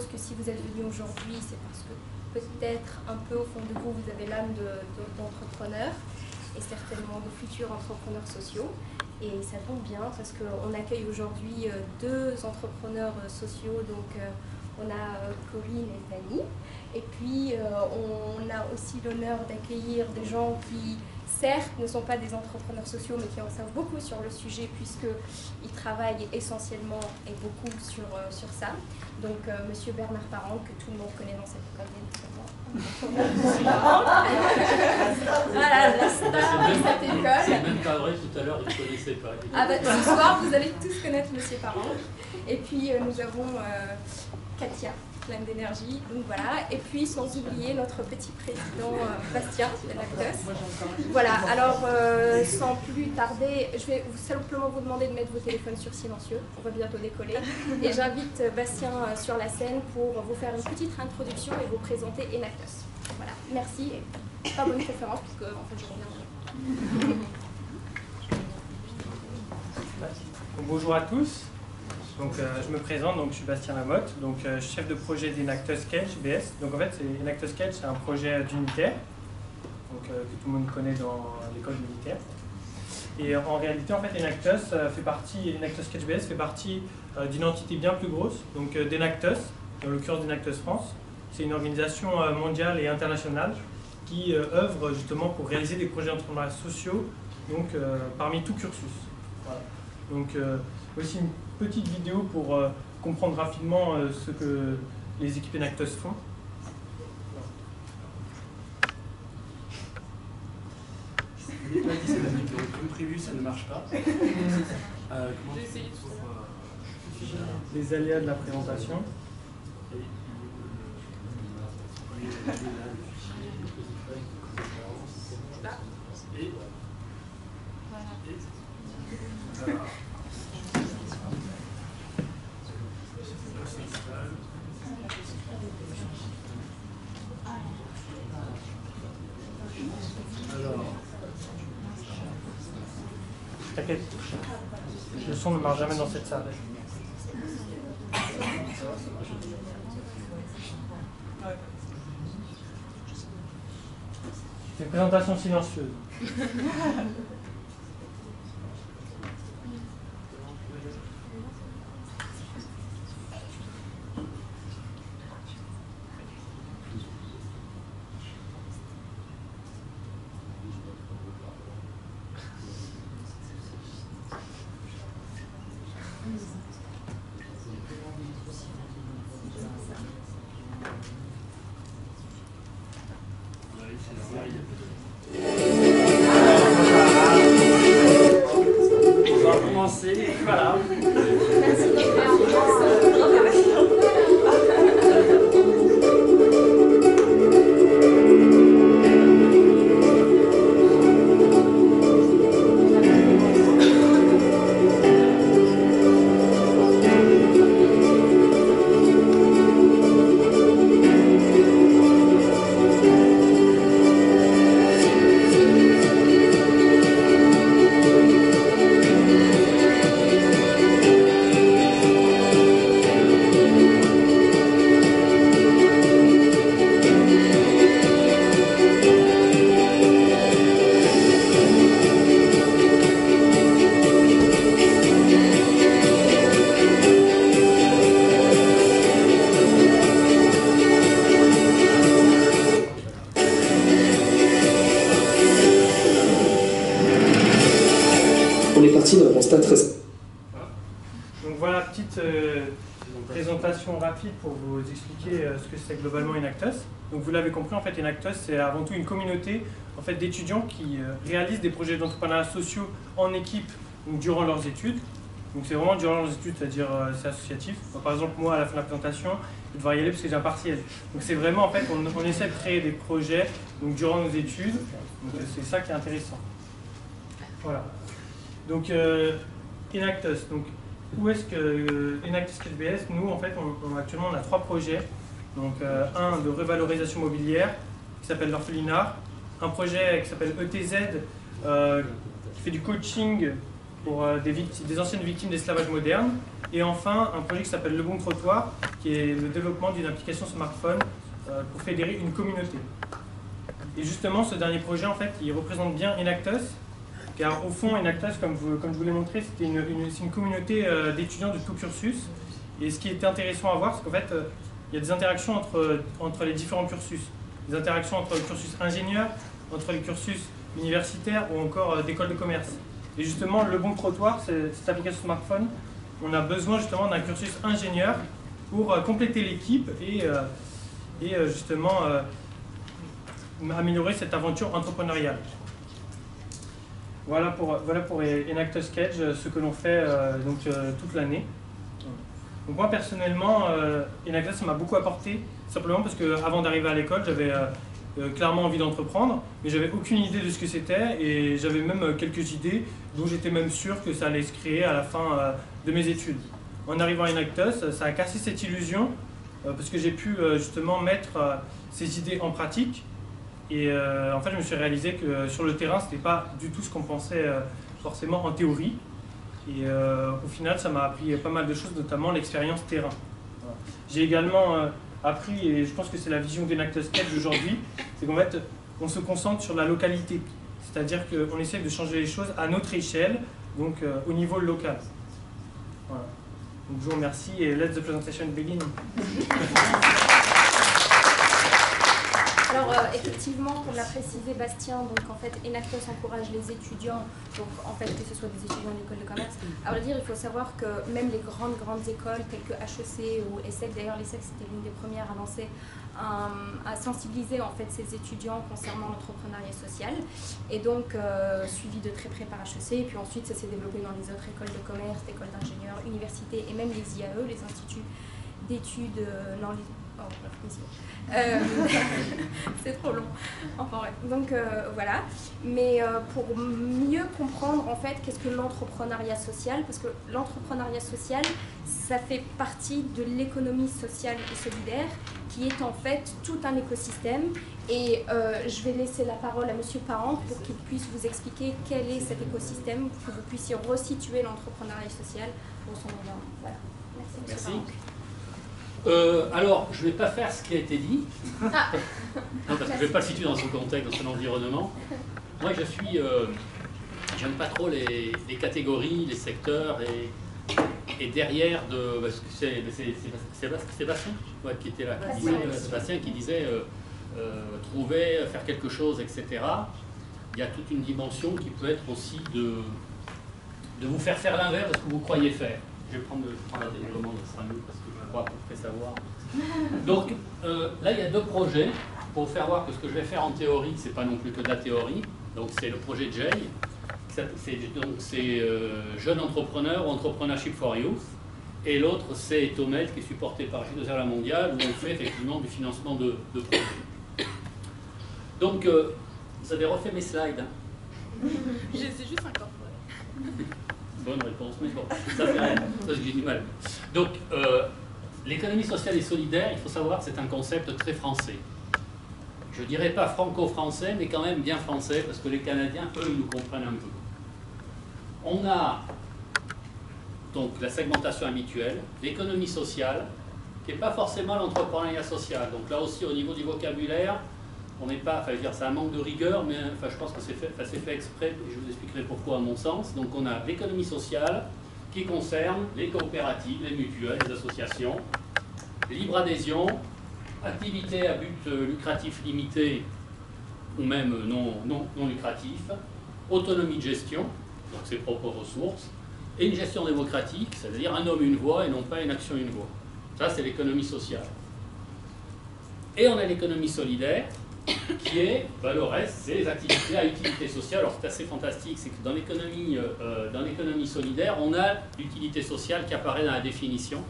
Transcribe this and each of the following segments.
suppose que si vous êtes venu aujourd'hui, c'est parce que peut-être un peu au fond de vous, vous avez l'âme d'entrepreneur et certainement de futurs entrepreneurs sociaux. Et ça tombe bien parce qu'on accueille aujourd'hui deux entrepreneurs sociaux, donc on a Corinne et Fanny. Et puis on a aussi l'honneur d'accueillir des gens qui, certes, ne sont pas des entrepreneurs sociaux, mais qui en savent beaucoup sur le sujet, puisqu'ils travaillent essentiellement et beaucoup sur ça. Donc, Monsieur Bernard Parent, que tout le monde connaît dans cette école, voilà, la star de cette école. C'est même pas vrai, tout à l'heure, ils ne connaissaient pas. Ah bah, ce soir, vous allez tous connaître Monsieur Parent. Et puis, nous avons Katia, pleine d'énergie, donc voilà, et puis sans oublier notre petit président Bastien de l'Actos. Voilà, alors sans plus tarder, je vais simplement vous demander de mettre vos téléphones sur silencieux, on va bientôt décoller, et j'invite Bastien sur la scène pour vous faire une petite introduction et vous présenter Enactus. Voilà, merci, et pas bonne conférence, puisque en fait je reviens. Bonjour à tous. Donc, je me présente, donc, je suis Bastien Lamotte, donc, chef de projet d'Enactus Sketch BS. Donc en fait, Enactus Sketch, c'est un projet d'unitaire donc, que tout le monde connaît dans l'école militaire. Et en réalité, en fait, Enactus Sketch BS fait partie d'une entité bien plus grosse, donc d'Enactus, dans l'occurrence d'Enactus France. C'est une organisation mondiale et internationale qui œuvre justement pour réaliser des projets d'entrepreneuriat sociaux, donc parmi tout cursus. Voilà. Donc aussi une petite vidéo pour comprendre rapidement ce que les équipes Enactus font. Je n'ai pas dit c'est la vidéo. Comme prévu, ça ne marche pas. J'ai essayé tout ça. Les aléas de la présentation. T'inquiète, le son ne marche jamais dans cette salle. C'est une présentation silencieuse. On va commencer. Voilà. On est parti d'un constat très... Donc voilà, petite présentation rapide pour vous expliquer ce que c'est globalement Enactus. Donc vous l'avez compris, en fait, Enactus, c'est avant tout une communauté en fait, d'étudiants qui réalisent des projets d'entrepreneuriat sociaux en équipe donc, durant leurs études. Donc c'est vraiment durant leurs études, c'est-à-dire c'est associatif. Donc, par exemple, moi, à la fin de la présentation, je vais devoir y aller parce que j'ai un partiel. Donc c'est vraiment, en fait, on essaie de créer des projets donc, durant nos études. Donc c'est ça qui est intéressant. Voilà. Donc Enactus, donc où est-ce que Enactus Sketch BS, nous en fait actuellement on a 3 projets, donc un de revalorisation mobilière qui s'appelle l'orphelinat, un projet qui s'appelle ETZ qui fait du coaching pour des anciennes victimes d'esclavage moderne. Et enfin, un projet qui s'appelle Le Bon Trottoir, qui est le développement d'une application smartphone pour fédérer une communauté. Et justement, ce dernier projet, en fait, il représente bien Enactus, car au fond, Enactus, comme je vous l'ai montré, c'est une communauté d'étudiants de tout cursus. Et ce qui était intéressant à voir, c'est qu'en fait, il y a des interactions entre les différents cursus. Des interactions entre le cursus ingénieur, entre les cursus universitaires ou encore d'école de commerce. Et justement, Le Bon Trottoir, cette application smartphone, on a besoin justement d'un cursus ingénieur pour compléter l'équipe et justement améliorer cette aventure entrepreneuriale. Voilà pour Enactus Sketch, ce que l'on fait toute l'année. Donc moi personnellement, Enactus ça m'a beaucoup apporté, simplement parce qu'avant d'arriver à l'école, j'avais clairement envie d'entreprendre, mais j'avais aucune idée de ce que c'était et j'avais même quelques idées dont j'étais même sûr que ça allait se créer à la fin de mes études. En arrivant à Enactus, ça a cassé cette illusion parce que j'ai pu justement mettre ces idées en pratique et en fait je me suis réalisé que sur le terrain c'était pas du tout ce qu'on pensait forcément en théorie et au final ça m'a appris pas mal de choses, notamment l'expérience terrain. Voilà. J'ai également appris, et je pense que c'est la vision d'Enactus Sketch d'aujourd'hui, c'est qu'en fait on se concentre sur la localité, c'est-à-dire qu'on essaie de changer les choses à notre échelle, donc au niveau local. Voilà. Donc je vous remercie et let the presentation begin. Alors effectivement, comme l'a précisé Bastien, donc en fait Enactus encourage les étudiants, donc en fait que ce soit des étudiants de l'école de commerce. À vrai dire, il faut savoir que même les grandes écoles telles que HEC ou ESSEC, d'ailleurs l'ESSEC c'était l'une des premières à lancer, à sensibiliser en fait ces étudiants concernant l'entrepreneuriat social, et donc suivi de très près par HEC, et puis ensuite ça s'est développé dans les autres écoles de commerce, écoles d'ingénieurs, universités et même les IAE, les instituts d'études c'est trop long. Enfin ouais. Donc voilà. Mais pour mieux comprendre en fait qu'est-ce que l'entrepreneuriat social, parce que l'entrepreneuriat social, ça fait partie de l'économie sociale et solidaire, qui est en fait tout un écosystème. Et je vais laisser la parole à Monsieur Parent pour qu'il puisse vous expliquer quel est cet écosystème, que vous puissiez resituer l'entrepreneuriat social pour son environnement. Voilà. Merci Monsieur Parent. Alors, je ne vais pas faire ce qui a été dit, non, parce que je ne vais pas le situer dans son contexte, dans son environnement. Moi, j'aime pas trop les catégories, les secteurs, et derrière de... C'est Sébastien qui était là, Sébastien qui disait trouver, faire quelque chose, etc. Il y a toute une dimension qui peut être aussi de vous faire l'inverse de ce que vous croyez faire. Je vais prendre la télécommande, ce sera mieux parce que je crois à peu près savoir. Donc là, il y a deux projets pour vous faire voir que ce que je vais faire en théorie, c'est pas non plus que de la théorie. Donc c'est le projet Jay, c'est Jeune Entrepreneur ou Entrepreneurship for Youth. Et l'autre, c'est Tomet, qui est supporté par J2R La Mondiale, où on fait effectivement du financement de projets. Donc, vous avez refait mes slides. Hein. C'est juste un corps. Bonne réponse, mais bon, ça fait rien, ça j'ai du mal. Donc, l'économie sociale et solidaire, il faut savoir que c'est un concept très français. Je dirais pas franco-français, mais quand même bien français, parce que les Canadiens, eux, ils nous comprennent un peu. On a donc la segmentation habituelle, l'économie sociale, qui n'est pas forcément l'entrepreneuriat social. Donc là aussi, au niveau du vocabulaire, on n'est pas, enfin, je veux dire, c'est un manque de rigueur, mais enfin, je pense que c'est fait exprès, et je vous expliquerai pourquoi à mon sens. Donc on a l'économie sociale, qui concerne les coopératives, les mutuelles, les associations, libre adhésion, activité à but lucratif limité, ou même non lucratif, autonomie de gestion, donc ses propres ressources, et une gestion démocratique, c'est-à-dire un homme, une voix, et non pas une action, une voix. Ça, c'est l'économie sociale. Et on a l'économie solidaire, qui est, le reste, c'est les activités à utilité sociale. Alors c'est assez fantastique, c'est que dans l'économie solidaire, on a l'utilité sociale qui apparaît dans la définition.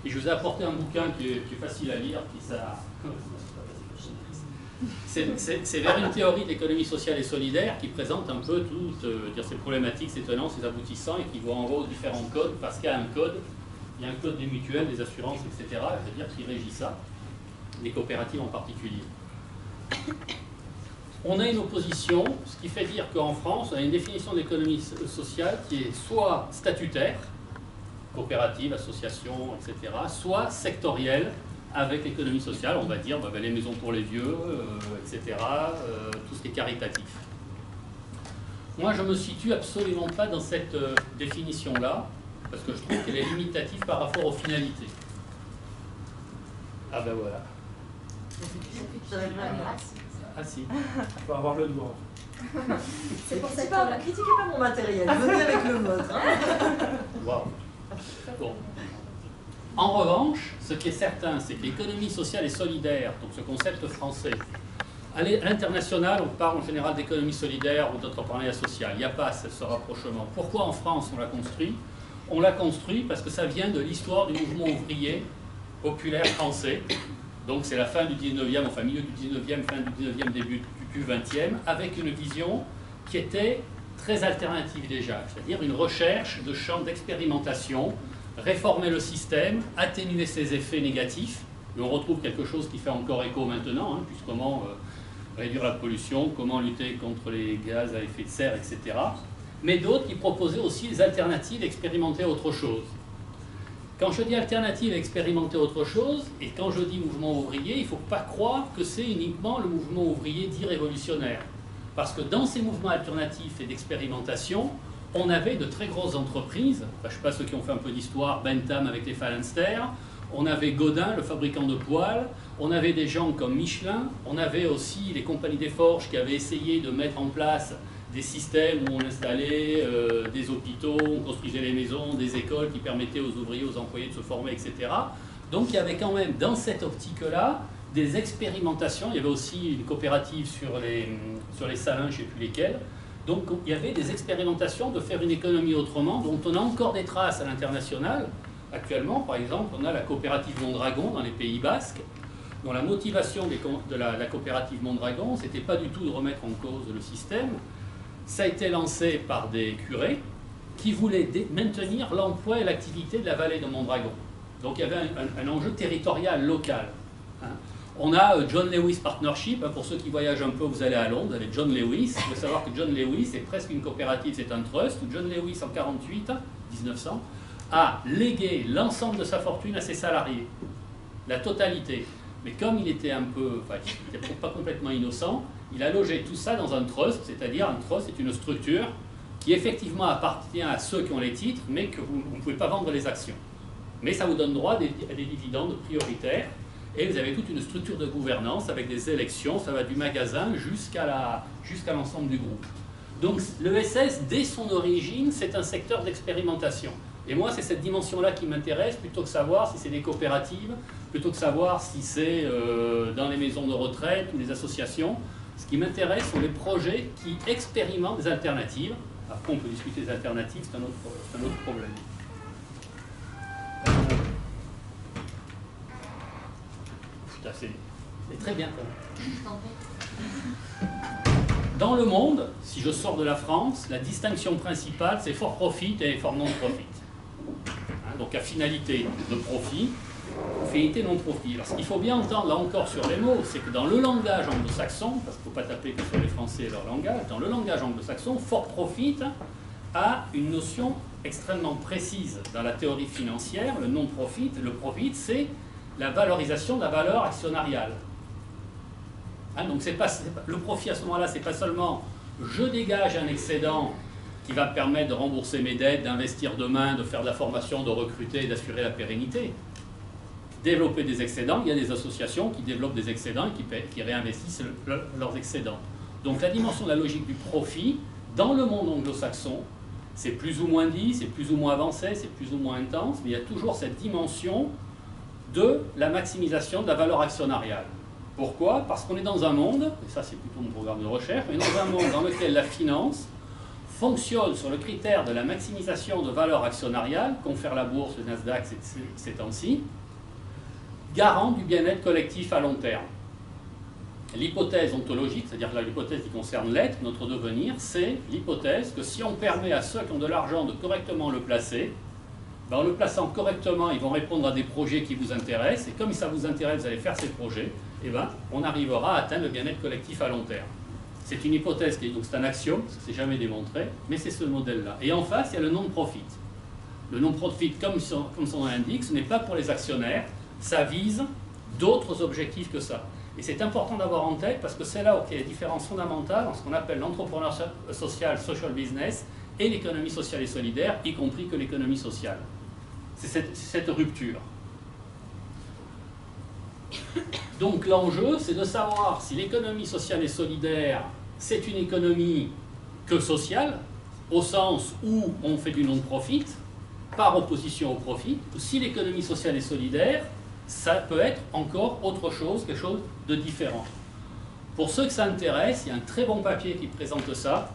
Et je vous ai apporté un bouquin qui est facile à lire, c'est vers une théorie de l'économie sociale et solidaire qui présente un peu toutes ces problématiques, ces tenants, ces aboutissants, et qui voit en gros différents codes, parce qu'il y a un code, il y a un code des mutuelles, des assurances, etc., je veux dire, qui régit ça, les coopératives en particulier. on a une opposition, ce qui fait dire qu'en France, on a une définition de l'économie sociale qui est soit statutaire, coopérative, association, etc., soit sectorielle, avec l'économie sociale, on va dire les maisons pour les vieux, etc., tout ce qui est caritatif. Moi, je ne me situe absolument pas dans cette définition-là, parce que je trouve qu'elle est limitative par rapport aux finalités. Ah ben voilà. Ah si. Il faut avoir le doigt. C'est pour ça que critiquez pas mon matériel, venez avec le vôtre. Waouh. Bon. En revanche, ce qui est certain, c'est que l'économie sociale et solidaire, donc ce concept français, à l'international, on parle en général d'économie solidaire ou d'entrepreneuriat social. Il n'y a pas ce rapprochement. Pourquoi en France on l'a construit? On l'a construit parce que ça vient de l'histoire du mouvement ouvrier populaire français. Donc c'est la fin du 19e, enfin milieu du 19e, fin du 19e, début du 20e, avec une vision qui était très alternative déjà, c'est-à-dire une recherche de champs d'expérimentation, réformer le système, atténuer ses effets négatifs. Et on retrouve quelque chose qui fait encore écho maintenant, hein, puisque comment réduire la pollution, comment lutter contre les gaz à effet de serre, etc. Mais d'autres qui proposaient aussi des alternatives, expérimenter autre chose. Quand je dis alternative, expérimenter autre chose, et quand je dis mouvement ouvrier, il ne faut pas croire que c'est uniquement le mouvement ouvrier dit révolutionnaire. Parce que dans ces mouvements alternatifs et d'expérimentation, on avait de très grosses entreprises, enfin, je ne sais pas ceux qui ont fait un peu d'histoire, Bentham avec les phalanstères, on avait Godin, le fabricant de poêles, on avait des gens comme Michelin, on avait aussi les compagnies des forges qui avaient essayé de mettre en place des systèmes où on installait des hôpitaux, on construisait les maisons, des écoles qui permettaient aux ouvriers, aux employés de se former, etc. Donc il y avait quand même dans cette optique-là des expérimentations. Il y avait aussi une coopérative sur les salins, je ne sais plus lesquels. Donc il y avait des expérimentations de faire une économie autrement, dont on a encore des traces à l'international. Actuellement, par exemple, on a la coopérative Mondragon dans les Pays Basques, dont la motivation de la coopérative Mondragon, ce n'était pas du tout de remettre en cause le système. Ça a été lancé par des curés qui voulaient maintenir l'emploi et l'activité de la vallée de Mondragon. Donc il y avait un enjeu territorial, local. Hein. On a John Lewis Partnership, hein, pour ceux qui voyagent un peu, vous allez à Londres, vous avez John Lewis. Il faut savoir que John Lewis est presque une coopérative, c'est un trust. John Lewis en 1900, a légué l'ensemble de sa fortune à ses salariés, la totalité. Mais comme il était il n'était pas complètement innocent, il a logé tout ça dans un trust, c'est-à-dire un trust est une structure qui effectivement appartient à ceux qui ont les titres, mais que vous ne pouvez pas vendre les actions. Mais ça vous donne droit à des dividendes prioritaires, et vous avez toute une structure de gouvernance avec des élections, ça va du magasin jusqu'à l'ensemble du groupe. Donc l'ESS, dès son origine, c'est un secteur d'expérimentation. Et moi, c'est cette dimension-là qui m'intéresse, plutôt que savoir si c'est des coopératives, plutôt que savoir si c'est dans les maisons de retraite ou les associations. Ce qui m'intéresse sont les projets qui expérimentent des alternatives. Après, on peut discuter des alternatives, c'est un autre problème. Putain, c'est très bien. Dans le monde, si je sors de la France, la distinction principale, c'est for profit et for non-profit. Donc à finalité de profit, finalité non-profit. Alors ce qu'il faut bien entendre là encore sur les mots, c'est que dans le langage anglo-saxon, parce qu'il ne faut pas taper que sur les Français et leur langage, dans le langage anglo-saxon, for profit a une notion extrêmement précise dans la théorie financière. Le non-profit, le profit, c'est la valorisation de la valeur actionnariale. Hein, donc le profit à ce moment-là, c'est pas seulement je dégage un excédent qui va me permettre de rembourser mes dettes, d'investir demain, de faire de la formation, de recruter et d'assurer la pérennité. Développer des excédents, il y a des associations qui développent des excédents et qui réinvestissent leurs excédents. Donc la dimension de la logique du profit, dans le monde anglo-saxon, c'est plus ou moins dit, c'est plus ou moins avancé, c'est plus ou moins intense, mais il y a toujours cette dimension de la maximisation de la valeur actionnariale. Pourquoi? Parce qu'on est dans un monde, et ça c'est plutôt mon programme de recherche, mais dans un monde dans lequel la finance fonctionne sur le critère de la maximisation de valeur actionnariale, confère la bourse, le Nasdaq ces temps-ci, garant du bien-être collectif à long terme. L'hypothèse ontologique, c'est-à-dire l'hypothèse qui concerne l'être, notre devenir, c'est l'hypothèse que si on permet à ceux qui ont de l'argent de correctement le placer, en le plaçant correctement, ils vont répondre à des projets qui vous intéressent, et comme ça vous intéresse, vous allez faire ces projets, et on arrivera à atteindre le bien-être collectif à long terme. C'est une hypothèse, donc c'est un axiome, parce que c'est jamais démontré, mais c'est ce modèle-là. Et en face, il y a le non-profit. Le non-profit, comme son nom l'indique, ce n'est pas pour les actionnaires, ça vise d'autres objectifs que ça. Et c'est important d'avoir en tête, parce que c'est là où il y a des différences fondamentales entre ce qu'on appelle l'entrepreneuriat social, social business, et l'économie sociale et solidaire, y compris que l'économie sociale. C'est cette rupture. Donc l'enjeu, c'est de savoir si l'économie sociale et solidaire, c'est une économie que sociale, au sens où on fait du non-profit, par opposition au profit, ou si l'économie sociale et solidaire, ça peut être encore autre chose, quelque chose de différent. Pour ceux que ça intéresse, il y a un très bon papier qui présente ça,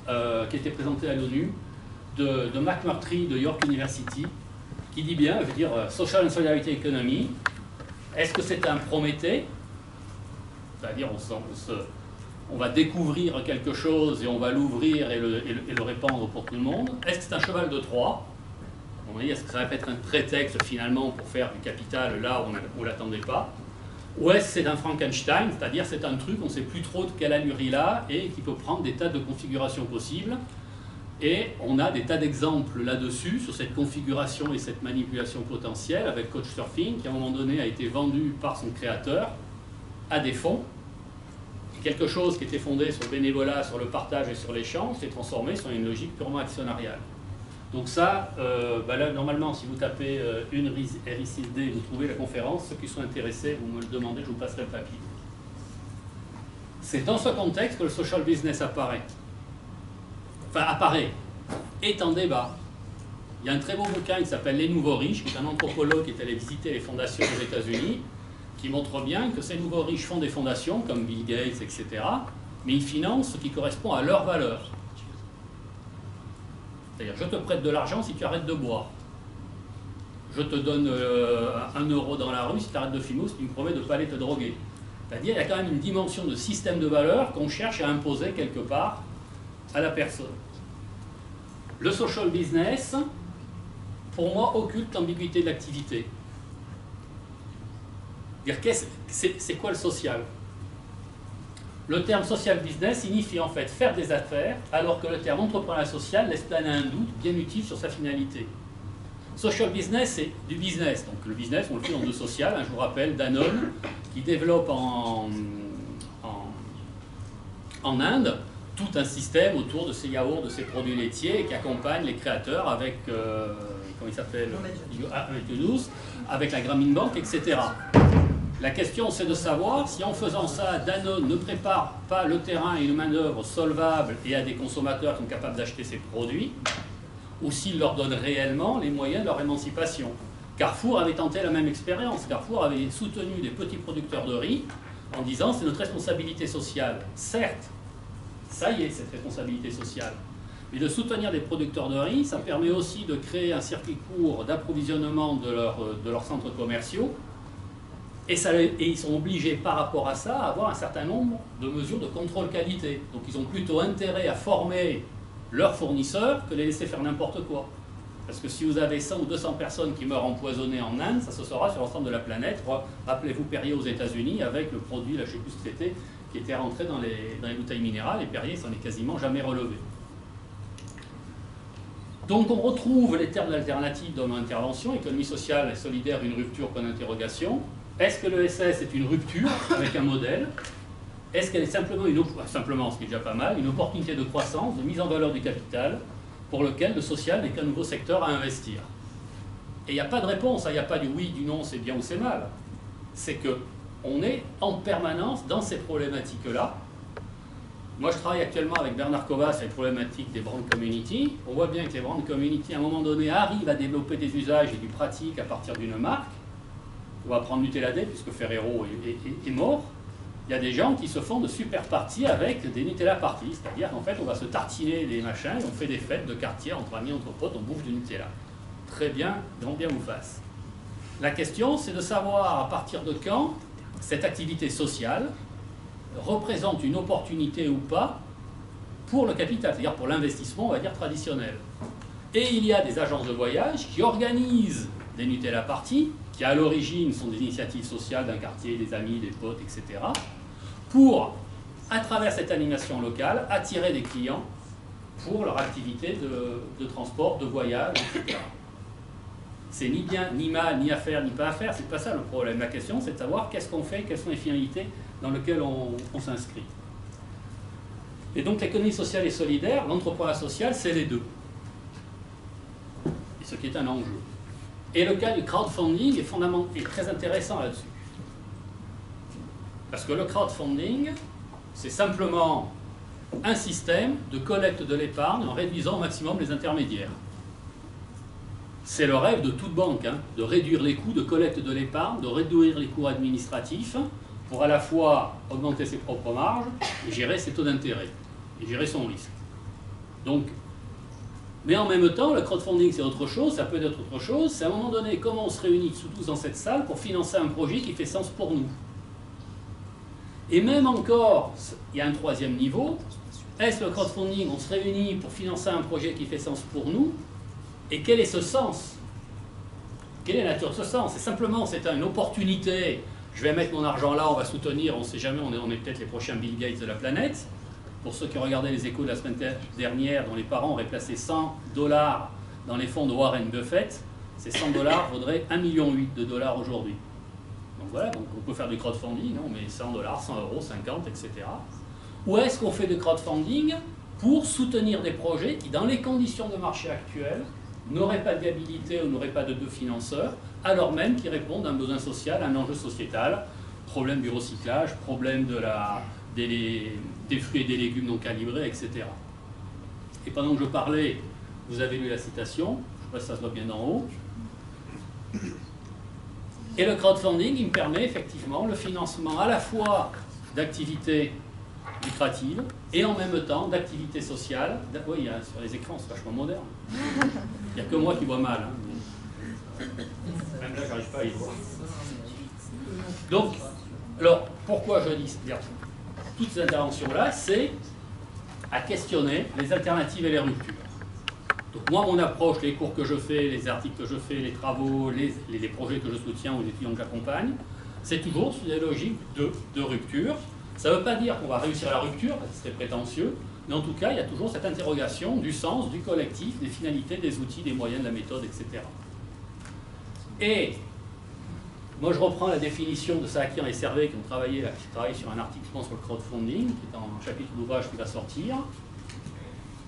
qui a été présenté à l'ONU, de McMurtry de York University, qui dit bien, je veux dire, Social and Solidarity Economy, est-ce que c'est un Prométhée? C'est-à-dire, on va découvrir quelque chose et on va l'ouvrir et le répandre pour tout le monde. Est-ce que c'est un cheval de Troie? On va dire, est-ce que ça va être un prétexte finalement pour faire du capital là où on ne l'attendait pas? Ou est-ce que c'est un Frankenstein, c'est-à-dire c'est un truc, on ne sait plus trop de quelle allure il a et qui peut prendre des tas de configurations possibles. Et on a des tas d'exemples là-dessus, sur cette configuration et cette manipulation potentielle, avec Couchsurfing, qui à un moment donné a été vendu par son créateur à des fonds. Et quelque chose qui était fondé sur le bénévolat, sur le partage et sur l'échange, s'est transformé sur une logique purement actionnariale. Donc ça, là, normalement, si vous tapez une RI6D, vous trouvez la conférence. Ceux qui sont intéressés, vous me le demandez, je vous passerai le papier. C'est dans ce contexte que le social business apparaît. Enfin, apparaît, est en débat. Il y a un très beau bouquin qui s'appelle Les Nouveaux Riches, qui est un anthropologue qui est allé visiter les fondations aux États-Unis, qui montre bien que ces nouveaux riches font des fondations, comme Bill Gates, etc., mais ils financent ce qui correspond à leurs valeurs. C'est-à-dire, je te prête de l'argent si tu arrêtes de boire. Je te donne 1 euro dans la rue si tu arrêtes de fumer, si tu me promets de ne pas aller te droguer. C'est-à-dire, il y a quand même une dimension de système de valeurs qu'on cherche à imposer quelque part à la personne. Le social business, pour moi, occulte l'ambiguïté de l'activité. C'est quoi le social? Le terme social business signifie en fait faire des affaires, alors que le terme entrepreneuriat social laisse planer un doute bien utile sur sa finalité. Social business, c'est du business. Donc le business, on le fait dans le social. Je vous rappelle Danone, qui développe en Inde tout un système autour de ces yaourts, de ces produits laitiers, et qui accompagne les créateurs avec, comment il s'appelle, avec la Grameen Bank, etc. La question, c'est de savoir si en faisant ça, Danone ne prépare pas le terrain et une main-d'œuvre solvable et à des consommateurs qui sont capables d'acheter ces produits, ou s'il leur donne réellement les moyens de leur émancipation. Carrefour avait tenté la même expérience. Carrefour avait soutenu des petits producteurs de riz en disant c'est notre responsabilité sociale. Certes, ça y est, cette responsabilité sociale. Mais de soutenir des producteurs de riz, ça permet aussi de créer un circuit court d'approvisionnement de leurs centres commerciaux. Et ils sont obligés par rapport à ça à avoir un certain nombre de mesures de contrôle qualité. Donc ils ont plutôt intérêt à former leurs fournisseurs que de les laisser faire n'importe quoi. Parce que si vous avez 100 ou 200 personnes qui meurent empoisonnées en Inde, ça se saura sur l'ensemble de la planète. Rappelez-vous Perrier aux États-Unis avec le produit, là, je ne sais plus ce que c'était, qui était rentré dans les bouteilles minérales, et Perrier s'en est quasiment jamais relevé. Donc on retrouve les termes d'alternative dans l'intervention, économie sociale et solidaire, une rupture, point d'interrogation. Est-ce que l'ESS est une rupture avec un modèle? Est-ce qu'elle est simplement, ce qui est déjà pas mal, une opportunité de croissance, de mise en valeur du capital, pour lequel le social n'est qu'un nouveau secteur à investir? Et il n'y a pas de réponse, il n'y a pas du oui, du non, c'est bien ou c'est mal. C'est qu'on est en permanence dans ces problématiques-là. Moi, je travaille actuellement avec Bernard Kovas sur les problématiques des brand community. On voit bien que les brand community, à un moment donné, arrivent à développer des usages et du pratique à partir d'une marque. On va prendre Nutella Day, puisque Ferrero est mort. Il y a des gens qui se font de super parties avec des Nutella parties. C'est-à-dire qu'en fait, on va se tartiner des machins et on fait des fêtes de quartier entre amis, entre potes, on bouffe du Nutella. Très bien, donc bien vous fasse. La question, c'est de savoir à partir de quand cette activité sociale représente une opportunité ou pas pour le capital, c'est-à-dire pour l'investissement, on va dire, traditionnel. Et il y a des agences de voyage qui organisent des Nutella parties, qui à l'origine sont des initiatives sociales d'un quartier, des amis, des potes, etc., pour à travers cette animation locale, attirer des clients pour leur activité de transport, de voyage, etc. C'est ni bien, ni mal, ni à faire, ni pas à faire, c'est pas ça le problème. La question, c'est de savoir qu'est-ce qu'on fait, quelles sont les finalités dans lesquelles on s'inscrit. Et donc l'économie sociale et solidaire, l'entrepreneuriat social, c'est les deux. Et ce qui est un enjeu. Et le cas du crowdfunding est très intéressant là-dessus. Parce que le crowdfunding, c'est simplement un système de collecte de l'épargne en réduisant au maximum les intermédiaires. C'est le rêve de toute banque, hein, de réduire les coûts de collecte de l'épargne, de réduire les coûts administratifs pour à la fois augmenter ses propres marges et gérer ses taux d'intérêt, et gérer son risque. Donc, mais en même temps, le crowdfunding c'est autre chose, ça peut être autre chose, c'est à un moment donné comment on se réunit tous dans cette salle pour financer un projet qui fait sens pour nous. Et même encore, il y a un troisième niveau, est-ce le crowdfunding, on se réunit pour financer un projet qui fait sens pour nous, et quel est ce sens? Quelle est la nature de ce sens? C'est simplement, c'est une opportunité, je vais mettre mon argent là, on va soutenir, on ne sait jamais, on est peut-être les prochains Bill Gates de la planète. Pour ceux qui ont regardé les échos de la semaine dernière, dont les parents auraient placé $100 dans les fonds de Warren Buffett, ces $100 vaudraient 1,8 million de dollars aujourd'hui. Donc voilà, donc on peut faire du crowdfunding, on met $100, 100 euros, 50, etc. Ou est-ce qu'on fait du crowdfunding pour soutenir des projets qui, dans les conditions de marché actuelles, n'auraient pas de viabilité ou n'auraient pas de deux financeurs, alors même qu'ils répondent à un besoin social, à un enjeu sociétal, problème du recyclage, problème des fruits et des légumes non calibrés, etc. Et pendant que je parlais, vous avez lu la citation, je ne sais pas si ça se voit bien d'en haut. Et le crowdfunding, il me permet effectivement le financement à la fois d'activités lucratives et en même temps d'activités sociales. Oui, sur les écrans, c'est vachement moderne. Il n'y a que moi qui vois mal. Hein. Même là, je n'arrive pas à y voir. Donc, alors, pourquoi je dis toutes ces interventions-là, c'est à questionner les alternatives et les ruptures. Donc moi, mon approche, les cours que je fais, les articles que je fais, les travaux, les projets que je soutiens ou les clients que j'accompagne, c'est toujours sur des logiques de rupture. Ça ne veut pas dire qu'on va réussir la rupture, parce que ce serait prétentieux, mais en tout cas, il y a toujours cette interrogation du sens, du collectif, des finalités, des outils, des moyens, de la méthode, etc. Et moi, je reprends la définition de Saakian et Servet qui ont travaillé, là, qui travaillent sur un article, je pense, sur le crowdfunding, qui est un chapitre d'ouvrage qui va sortir.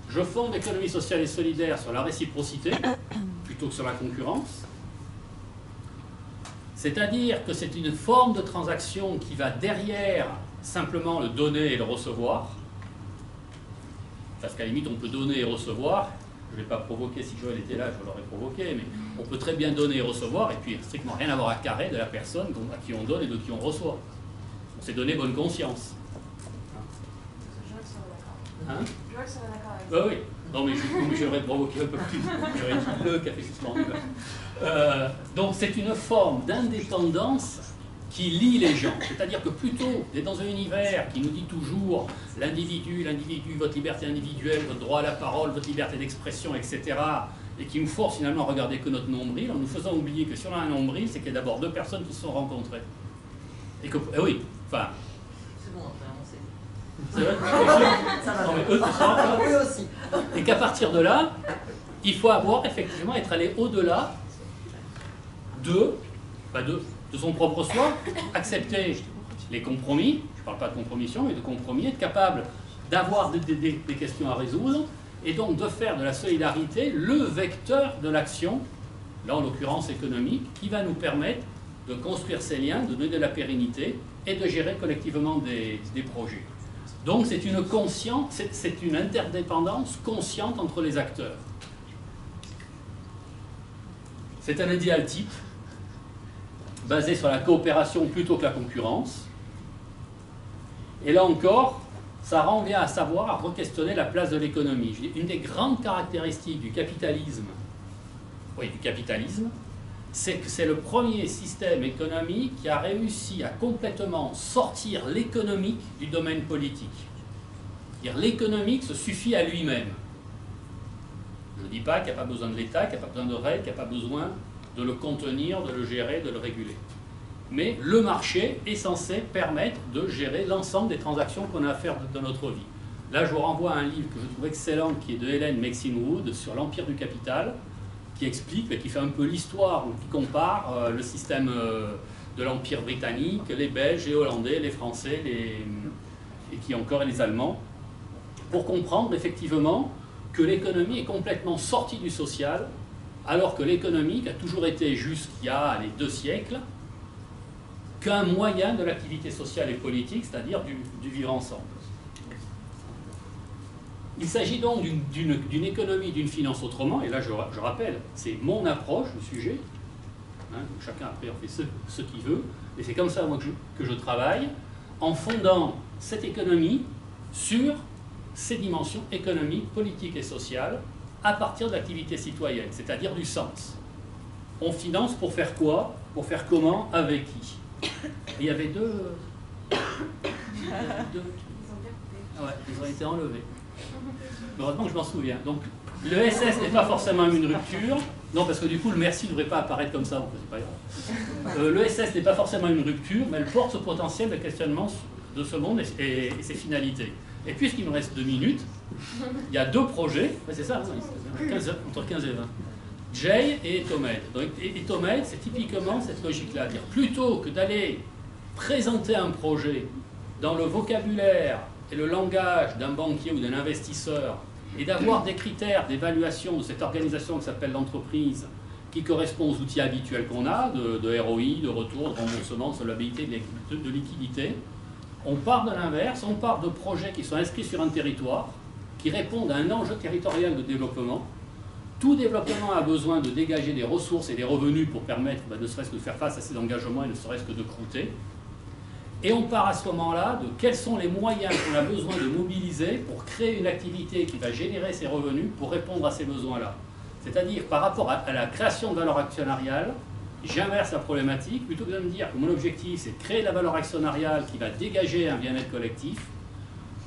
Je fonde l'économie sociale et solidaire sur la réciprocité, plutôt que sur la concurrence. C'est-à-dire que c'est une forme de transaction qui va derrière simplement le donner et le recevoir. Parce qu'à la limite, on peut donner et recevoir. Je ne vais pas provoquer, si Joël était là, je l'aurais provoqué, mais on peut très bien donner et recevoir, et puis strictement rien avoir à carrer de la personne à qui on donne et de qui on reçoit. On s'est donné bonne conscience. Joël serait d'accord. Hein? Joël serait d'accord avec ça. Oui. Non, mais j'aurais provoqué un peu plus. J'aurais dit le café suspendu. Donc c'est une forme d'indépendance qui lie les gens. C'est-à-dire que plutôt d'être dans un univers qui nous dit toujours l'individu, votre liberté individuelle, votre droit à la parole, votre liberté d'expression, etc., et qui nous force finalement à regarder que notre nombril, en nous faisant oublier que si on a un nombril, c'est qu'il y a d'abord deux personnes qui se sont rencontrées. Et que, oui, enfin... C'est bon, après, on sait. C'est vrai? Ça va. Non, mais eux, tout ça, Oui aussi. et qu'à partir de là, il faut effectivement être allé au-delà de son propre soi, accepter les compromis, je ne parle pas de compromission, mais de compromis, être capable d'avoir des questions à résoudre, et donc de faire de la solidarité le vecteur de l'action, là en l'occurrence économique, qui va nous permettre de construire ces liens, de donner de la pérennité et de gérer collectivement des projets. Donc c'est une interdépendance consciente entre les acteurs. C'est un idéal type, basé sur la coopération plutôt que la concurrence. Et là encore, ça revient à savoir, à re-questionner la place de l'économie. Une des grandes caractéristiques du capitalisme, c'est que c'est le premier système économique qui a réussi à complètement sortir l'économique du domaine politique. C'est-à-dire l'économique se suffit à lui-même. Je ne dis pas qu'il n'y a pas besoin de l'État, qu'il n'y a pas besoin de règles, qu'il n'y a pas besoin de le contenir, de le gérer, de le réguler. mais le marché est censé permettre de gérer l'ensemble des transactions qu'on a à faire dans notre vie. Là, je vous renvoie à un livre que je trouve excellent, qui est de Helen Maxine-Wood, sur l'Empire du Capital, qui explique, qui fait un peu l'histoire, qui compare le système de l'Empire britannique, les Belges, les Hollandais, les Français, et qui encore les Allemands, pour comprendre effectivement que l'économie est complètement sortie du social, alors que l'économie, qui a toujours été jusqu'il y a les 2 siècles, qu'un moyen de l'activité sociale et politique, c'est-à-dire du vivre ensemble. Il s'agit donc d'une économie, d'une finance autrement, et là je rappelle, c'est mon approche du sujet, hein, chacun après en fait ce qu'il veut, et c'est comme ça moi que je travaille, en fondant cette économie sur ces dimensions économiques, politiques et sociales, à partir de l'activité citoyenne, c'est-à-dire du sens. On finance pour faire quoi? Pour faire comment? Avec qui? Il y avait deux... Ah ouais, ils ont été enlevés. Heureusement que je m'en souviens. Donc, le SS n'est pas forcément une rupture. Non, parce que du coup, le merci ne devrait pas apparaître comme ça. C'est pas grave. Le SS n'est pas forcément une rupture, mais elle porte ce potentiel de questionnement de ce monde et ses finalités. Et puisqu'il me reste 2 minutes, il y a 2 projets. Ouais, c'est ça, entre 15 et 20. Jay et Etomed. Donc, Etomed, c'est typiquement cette logique-là. Dire plutôt que d'aller présenter un projet dans le vocabulaire et le langage d'un banquier ou d'un investisseur et d'avoir des critères d'évaluation de cette organisation qui s'appelle l'entreprise qui correspond aux outils habituels qu'on a, de ROI, de retour, de remboursement, de solvabilité, de liquidité, on part de l'inverse, on part de projets qui sont inscrits sur un territoire, qui répondent à un enjeu territorial de développement. Tout développement a besoin de dégager des ressources et des revenus pour permettre ne serait-ce que de faire face à ces engagements et ne serait-ce que de croûter. Et on part à ce moment-là de quels sont les moyens qu'on a besoin de mobiliser pour créer une activité qui va générer ces revenus pour répondre à ces besoins-là. C'est-à-dire, par rapport à la création de valeur actionnariale, j'inverse la problématique, plutôt que de me dire que mon objectif c'est de créer de la valeur actionnariale qui va dégager un bien-être collectif,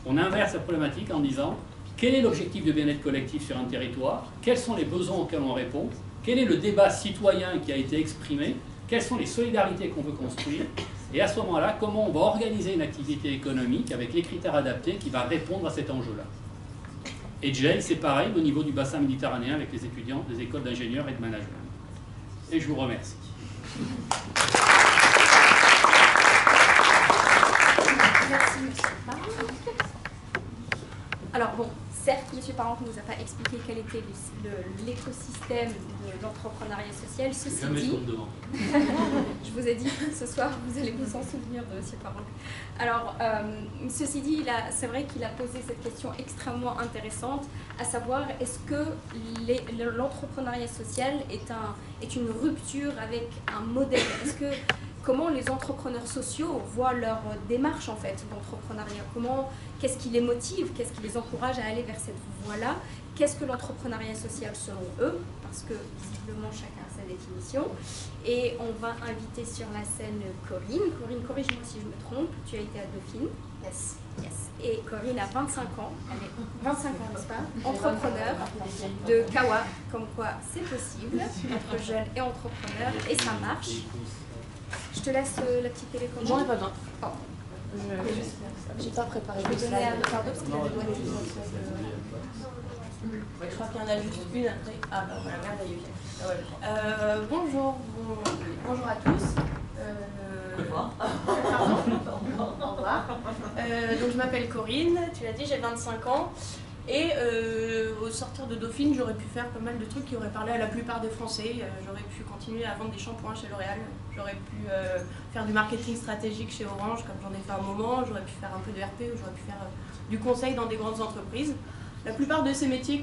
on inverse la problématique en disant quel est l'objectif de bien-être collectif sur un territoire, quels sont les besoins auxquels on répond, quel est le débat citoyen qui a été exprimé, quelles sont les solidarités qu'on veut construire, et à ce moment-là, comment on va organiser une activité économique avec les critères adaptés qui va répondre à cet enjeu-là. Et Jay, c'est pareil au niveau du bassin méditerranéen avec les étudiants des écoles d'ingénieurs et de management. Et je vous remercie. Merci, monsieur Parent. Alors bon, certes, monsieur Parent ne nous a pas expliqué quel était l'écosystème de l'entrepreneuriat social. Ceci dit, je vous ai dit ce soir, vous allez vous en souvenir de monsieur Parent. Alors, ceci dit, c'est vrai qu'il a posé cette question extrêmement intéressante, à savoir, est-ce que l'entrepreneuriat social est une rupture avec un modèle? Comment les entrepreneurs sociaux voient leur démarche en fait d'entrepreneuriat? Qu'est-ce qui les motive? Qu'est-ce qui les encourage à aller vers cette voie-là? Qu'est-ce que l'entrepreneuriat social selon eux? Parce que visiblement chacun a sa définition. Et on va inviter sur la scène Corinne. Corinne, corrige-moi si je me trompe, tu as été à Dauphine. Yes. Et Corinne a 25 ans, elle est 25 ans, n'est-ce pas? Entrepreneur de Kawa, comme quoi c'est possible, être jeune et entrepreneur, et ça marche. Je te laisse la petite télécommande. J'en ai pas besoin. Oh. J'ai pas préparé. Je vais donner à Ricardo parce qu'il a des doigts de Je crois qu'il y en a juste une après. Ah bah voilà, merde, il y a eu. Bonjour à tous. Au revoir. Au revoir. Donc je m'appelle Corinne, tu l'as dit, j'ai 25 ans. Et au sortir de Dauphine, j'aurais pu faire pas mal de trucs qui auraient parlé à la plupart des Français. J'aurais pu continuer à vendre des shampoings chez L'Oréal. J'aurais pu faire du marketing stratégique chez Orange, comme j'en ai fait un moment. J'aurais pu faire un peu de RP ou j'aurais pu faire du conseil dans des grandes entreprises. La plupart de ces métiers,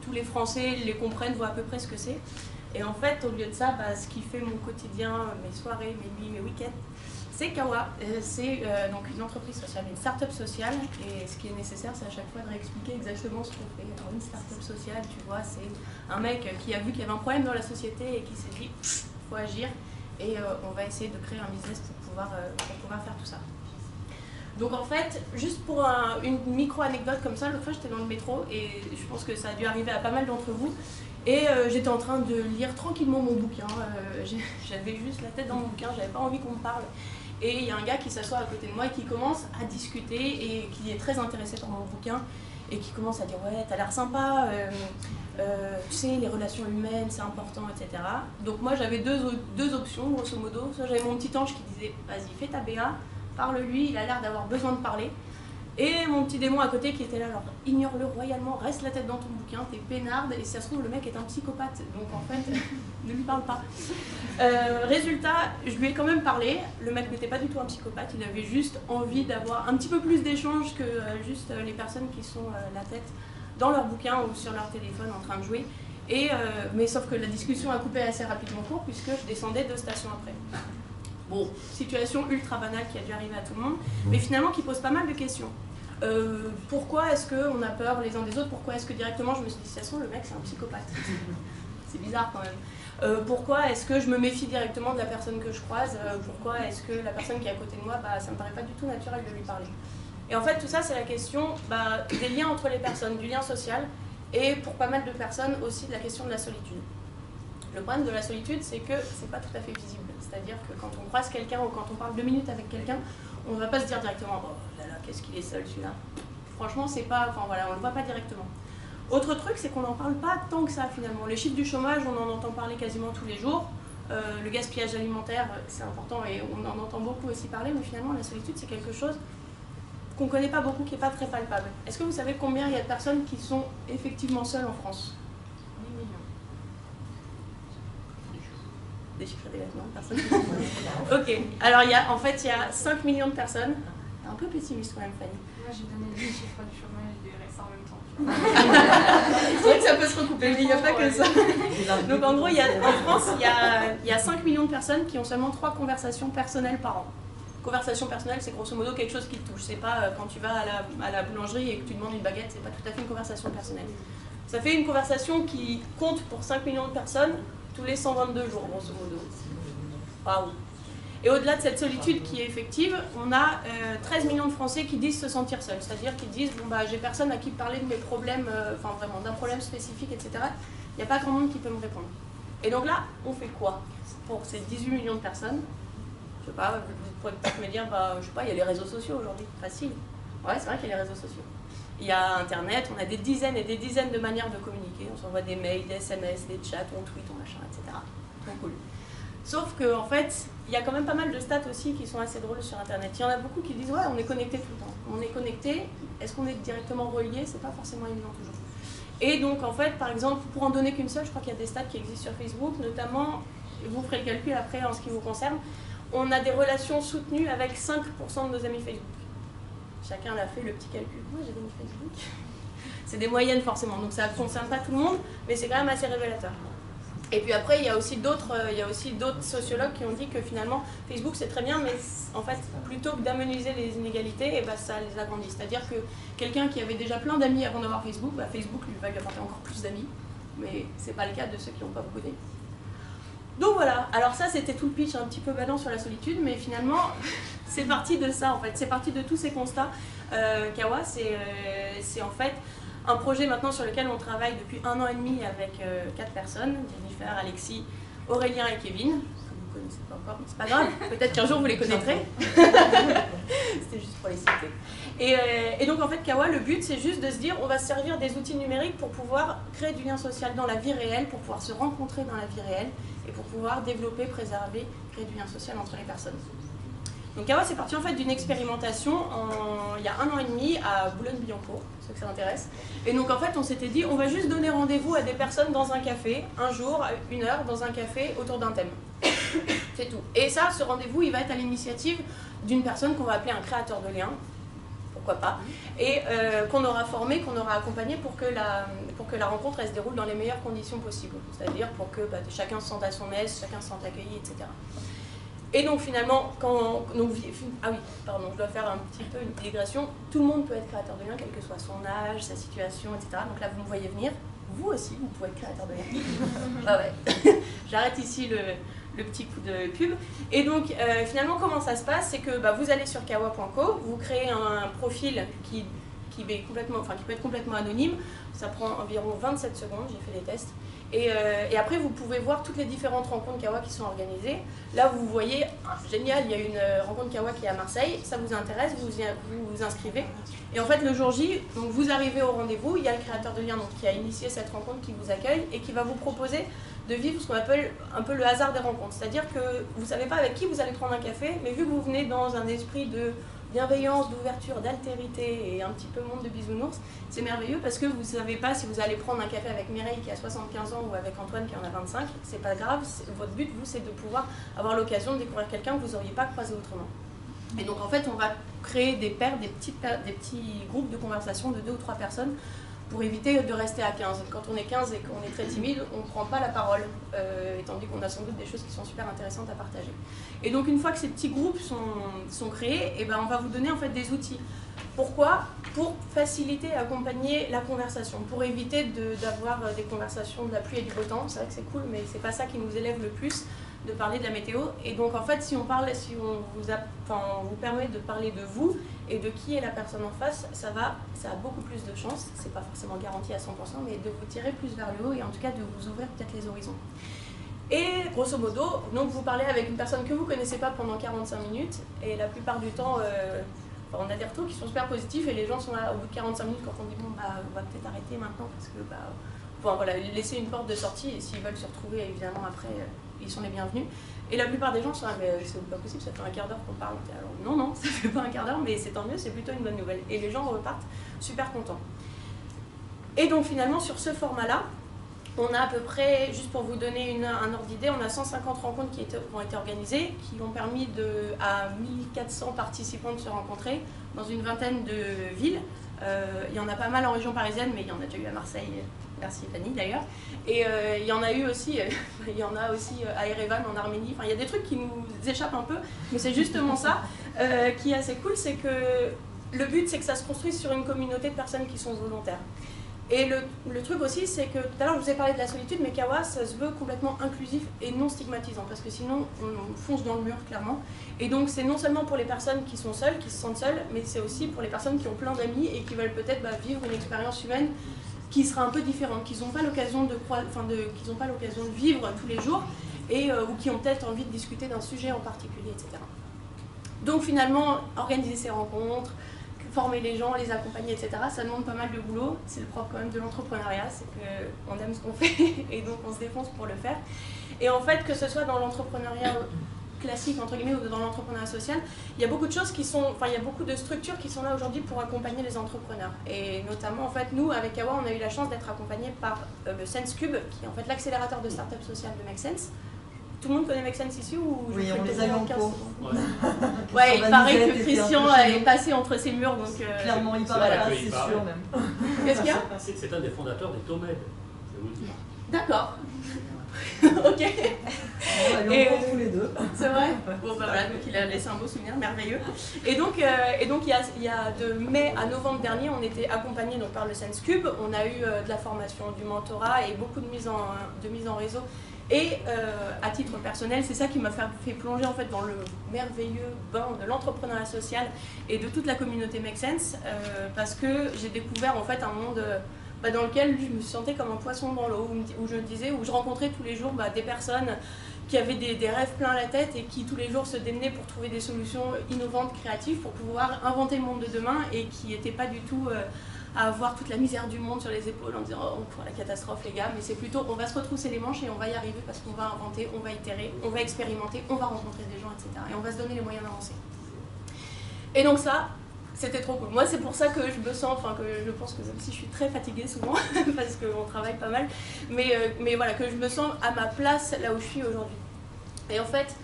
tous les Français les comprennent, voient à peu près ce que c'est. Et en fait, au lieu de ça, ce qui fait mon quotidien, mes soirées, mes nuits, mes week-ends, c'est Kawa. C'est donc une entreprise sociale, une start-up sociale. Et ce qui est nécessaire, c'est à chaque fois de réexpliquer exactement ce qu'on fait. Alors, une start-up sociale, tu vois, c'est un mec qui a vu qu'il y avait un problème dans la société et qui s'est dit, il faut agir. Et on va essayer de créer un business pour pouvoir faire tout ça. Donc en fait, juste pour une micro-anecdote comme ça, l'autre fois j'étais dans le métro et je pense que ça a dû arriver à pas mal d'entre vous. Et j'étais en train de lire tranquillement mon bouquin. J'avais juste la tête dans mon bouquin, j'avais pas envie qu'on me parle. Et il y a un gars qui s'assoit à côté de moi et qui commence à discuter et qui est très intéressé par mon bouquin et qui commence à dire ouais, t'as l'air sympa, tu sais, les relations humaines, c'est important, etc. Donc moi j'avais deux options, grosso modo. Soit j'avais mon petit ange qui disait vas-y, fais ta BA, parle-lui, il a l'air d'avoir besoin de parler. Et mon petit démon à côté qui était là, alors ignore-le royalement, reste la tête dans ton bouquin, t'es peinarde, et si ça se trouve le mec est un psychopathe, donc en fait, ne lui parle pas. Résultat, je lui ai quand même parlé, le mec n'était pas du tout un psychopathe, il avait juste envie d'avoir un petit peu plus d'échanges que juste les personnes qui sont la tête dans leur bouquin ou sur leur téléphone en train de jouer. Mais sauf que la discussion a coupé assez rapidement court puisque je descendais 2 stations après. Bon, situation ultra banale qui a dû arriver à tout le monde, mais finalement qui pose pas mal de questions. Pourquoi est-ce qu'on a peur les uns des autres? Pourquoi est-ce que directement je me suis dit, de toute façon, le mec c'est un psychopathe? C'est bizarre quand même. Pourquoi est-ce que je me méfie directement de la personne que je croise? Pourquoi est-ce que la personne qui est à côté de moi, ça me paraît pas du tout naturel de lui parler? Et en fait, tout ça, c'est la question des liens entre les personnes, du lien social, et pour pas mal de personnes aussi de la question de la solitude. Le problème de la solitude, c'est que c'est pas tout à fait visible. C'est-à-dire que quand on croise quelqu'un ou quand on parle 2 minutes avec quelqu'un, on ne va pas se dire directement oh là là, qu'est-ce qu'il est seul celui-là. Franchement, c'est pas, enfin voilà, on le voit pas directement. Autre truc, c'est qu'on n'en parle pas tant que ça finalement. Les chiffres du chômage, on en entend parler quasiment tous les jours. Le gaspillage alimentaire, c'est important et on en entend beaucoup aussi parler, mais finalement, la solitude, c'est quelque chose qu'on ne connaît pas beaucoup, qui n'est pas très palpable. Est-ce que vous savez combien il y a de personnes qui sont effectivement seules en France? 8 millions. Des chiffres d'événements, personne. Ok, alors il y a 5 millions de personnes. Un peu pessimiste quand même, Fanny. Moi j'ai donné les chiffres du chômage et du RSA en même temps. C'est vrai que ça peut se recouper, mais il n'y a pas que ça. Donc en gros, en France, il y a 5 millions de personnes qui ont seulement 3 conversations personnelles par an. Conversation personnelle, c'est grosso modo quelque chose qui te touche. C'est pas quand tu vas à la boulangerie et que tu demandes une baguette, c'est pas tout à fait une conversation personnelle. Ça fait une conversation qui compte pour 5 millions de personnes tous les 122 jours, grosso modo. Waouh! Et au-delà de cette solitude qui est effective, on a 13 millions de Français qui disent se sentir seuls. C'est-à-dire qu'ils disent, bon j'ai personne à qui parler de mes problèmes, enfin vraiment d'un problème spécifique, etc. Il n'y a pas grand monde qui peut me répondre. Et donc là, on fait quoi pour ces 18 millions de personnes? Je sais pas, vous pourrez peut-être me dire, je sais pas, il y a les réseaux sociaux aujourd'hui, facile. Ouais, c'est vrai qu'il y a les réseaux sociaux. Il y a Internet, on a des dizaines et des dizaines de manières de communiquer. On s'envoie des mails, des SMS, des chats, on tweet, on machin, etc. Trop cool. Sauf qu'en fait, il y a quand même pas mal de stats aussi qui sont assez drôles sur Internet. Il y en a beaucoup qui disent, ouais, on est connecté tout le temps. On est connecté, est-ce qu'on est directement relié? C'est pas forcément évident toujours. Et donc, en fait, par exemple, pour en donner qu'une seule, je crois qu'il y a des stats qui existent sur Facebook, notamment, vous ferez le calcul après en ce qui vous concerne, on a des relations soutenues avec 5% de nos amis Facebook. Chacun l'a fait le petit calcul. Moi, j'ai des amis Facebook. C'est des moyennes forcément, donc ça ne concerne pas tout le monde, mais c'est quand même assez révélateur. Et puis après, il y a aussi d'autres sociologues qui ont dit que finalement, Facebook c'est très bien, mais en fait, plutôt que d'amenuiser les inégalités, ça les agrandit. C'est-à-dire que quelqu'un qui avait déjà plein d'amis avant d'avoir Facebook, Facebook lui va lui apporter encore plus d'amis, mais c'est pas le cas de ceux qui n'ont pas beaucoup d'amis. Donc voilà, alors ça c'était tout le pitch un petit peu badant sur la solitude, mais finalement c'est parti de ça en fait, c'est parti de tous ces constats. Kawa, c'est en fait un projet maintenant sur lequel on travaille depuis 1 an et demi avec 4 personnes, Jennifer, Alexis, Aurélien et Kevin. Vous ne connaissez pas encore, mais c'est pas grave, peut-être qu'un jour vous les connaîtrez. C'était juste pour les citer. Et donc en fait Kawa, le but c'est juste de se dire on va se servir des outils numériques pour pouvoir créer du lien social dans la vie réelle, pour pouvoir se rencontrer dans la vie réelle et pour pouvoir développer, préserver, créer du lien social entre les personnes. Donc Kawa c'est parti en fait d'une expérimentation il y a 1 an et demi à Boulogne-Billancourt, ceux que ça intéresse. Et donc en fait on s'était dit on va juste donner rendez-vous à des personnes dans un café, un jour, 1 heure dans un café autour d'un thème. C'est tout. Et ça, ce rendez-vous il va être à l'initiative d'une personne qu'on va appeler un créateur de liens. Pourquoi pas, et qu'on aura formé, qu'on aura accompagné pour que la rencontre elle se déroule dans les meilleures conditions possibles. C'est-à-dire pour que chacun se sente à son aise, chacun se sente accueilli, etc. Et donc finalement, ah oui, pardon, je dois faire un petit peu une digression, tout le monde peut être créateur de liens, quel que soit son âge, sa situation, etc. Donc là vous me voyez venir, vous aussi vous pouvez être créateur de liens. Ah ouais. J'arrête ici le petit coup de pub. Et donc finalement comment ça se passe, c'est que vous allez sur kawa.co, vous créez un profil qui peut être complètement anonyme, ça prend environ 27 secondes, j'ai fait les tests, Et après, vous pouvez voir toutes les différentes rencontres Kawa qui sont organisées. Là, vous voyez, génial, il y a une rencontre Kawa qui est à Marseille. Ça vous intéresse, vous vous inscrivez. Et en fait, le jour J, donc vous arrivez au rendez-vous, il y a le créateur de lien donc, qui a initié cette rencontre qui vous accueille et qui va vous proposer de vivre ce qu'on appelle un peu le hasard des rencontres. C'est-à-dire que vous ne savez pas avec qui vous allez prendre un café, mais vu que vous venez dans un esprit de bienveillance, d'ouverture, d'altérité et un petit peu monde de bisounours, c'est merveilleux parce que vous ne savez pas si vous allez prendre un café avec Mireille qui a 75 ans ou avec Antoine qui en a 25, c'est pas grave, votre but, vous, c'est de pouvoir avoir l'occasion de découvrir quelqu'un que vous n'auriez pas croisé autrement. Et donc en fait, on va créer des paires, des petits groupes de conversation de 2 ou 3 personnes pour éviter de rester à 15. Quand on est 15 et qu'on est très timide, on ne prend pas la parole, étant donné qu'on a sans doute des choses qui sont super intéressantes à partager. Et donc une fois que ces petits groupes sont créés, et ben on va vous donner en fait des outils. Pourquoi? Pour faciliter et accompagner la conversation, pour éviter d'avoir des conversations de la pluie et du beau temps. C'est vrai que c'est cool, mais c'est pas ça qui nous élève le plus, de parler de la météo. Et donc en fait, si on vous permet de parler de vous et de qui est la personne en face, ça a beaucoup plus de chances, c'est pas forcément garanti à 100%, mais de vous tirer plus vers le haut et en tout cas de vous ouvrir peut-être les horizons. Et grosso modo, donc vous parlez avec une personne que vous connaissez pas pendant 45 minutes et la plupart du temps, on a des retours qui sont super positifs et les gens sont là au bout de 45 minutes quand on dit bon bah on va peut-être arrêter maintenant parce que voilà, laisser une porte de sortie et s'ils veulent se retrouver évidemment après ils sont les bienvenus. Et la plupart des gens sont là mais c'est pas possible, ça fait un quart d'heure qu'on parle. Alors non, ça fait pas un quart d'heure mais c'est tant mieux, c'est plutôt une bonne nouvelle. Et les gens repartent super contents. Et donc finalement sur ce format-là, on a à peu près, juste pour vous donner un ordre d'idée, on a 150 rencontres qui ont été organisées, qui ont permis à 1400 participants de se rencontrer dans une vingtaine de villes. Il y en a pas mal en région parisienne, mais il y en a déjà eu à Marseille, merci Fanny d'ailleurs. Et il y en a eu aussi, à Erevan en Arménie. Enfin, il y a des trucs qui nous échappent un peu, mais c'est justement ça qui est assez cool, c'est que le but c'est que ça se construise sur une communauté de personnes qui sont volontaires. Et le truc aussi, c'est que tout à l'heure je vous ai parlé de la solitude, mais Kawa, ça se veut complètement inclusif et non stigmatisant, parce que sinon on fonce dans le mur clairement. Et donc c'est non seulement pour les personnes qui sont seules, qui se sentent seules, mais c'est aussi pour les personnes qui ont plein d'amis et qui veulent peut-être vivre une expérience humaine qui sera un peu différente, qu'ils n'ont pas l'occasion de vivre tous les jours, et ou qui ont peut-être envie de discuter d'un sujet en particulier, etc. Donc finalement, organiser ces rencontres, former les gens, les accompagner, etc. Ça demande pas mal de boulot. C'est le propre quand même de l'entrepreneuriat, c'est qu'on aime ce qu'on fait et donc on se défonce pour le faire. Et en fait, que ce soit dans l'entrepreneuriat classique, entre guillemets, ou dans l'entrepreneuriat social, il y a beaucoup de choses il y a beaucoup de structures qui sont là aujourd'hui pour accompagner les entrepreneurs. Et notamment, en fait, nous, avec Kawa, on a eu la chance d'être accompagnés par le SenseCube, qui est en fait l'accélérateur de start-up social de Make Sense. Tout le monde connaît Make Sense ici ou oui, on les a eu en cours. Ouais, il paraît que Christian est passé entre ces murs, donc... clairement, il parle là, c'est sûr même. Qu'est-ce qu'il y a? C'est un des fondateurs des Tomèdes, je vais vous le dire. D'accord. Ok. On va tous les deux. C'est vrai. Bon bah voilà, donc il a laissé un beau souvenir, merveilleux. Et donc il y a de mai à novembre dernier, on était accompagnés donc par le SenseCube. On a eu de la formation, du mentorat et beaucoup de mise en réseau. Et à titre personnel, c'est ça qui m'a fait plonger en fait dans le merveilleux bain de l'entrepreneuriat social et de toute la communauté Make Sense, parce que j'ai découvert en fait un monde dans lequel je me sentais comme un poisson dans l'eau, où je rencontrais tous les jours des personnes qui avaient des rêves plein la tête et qui tous les jours se démenaient pour trouver des solutions innovantes, créatives, pour pouvoir inventer le monde de demain et qui n'étaient pas du tout à avoir toute la misère du monde sur les épaules en disant oh, on court la catastrophe les gars, mais c'est plutôt on va se retrousser les manches et on va y arriver parce qu'on va inventer, on va itérer, on va expérimenter, on va rencontrer des gens, etc. Et on va se donner les moyens d'avancer. Et donc ça, c'était trop cool. Moi, c'est pour ça que je me sens, que je pense que même si je suis très fatiguée souvent, parce qu'on travaille pas mal, mais voilà, que je me sens à ma place là où je suis aujourd'hui. Et en fait,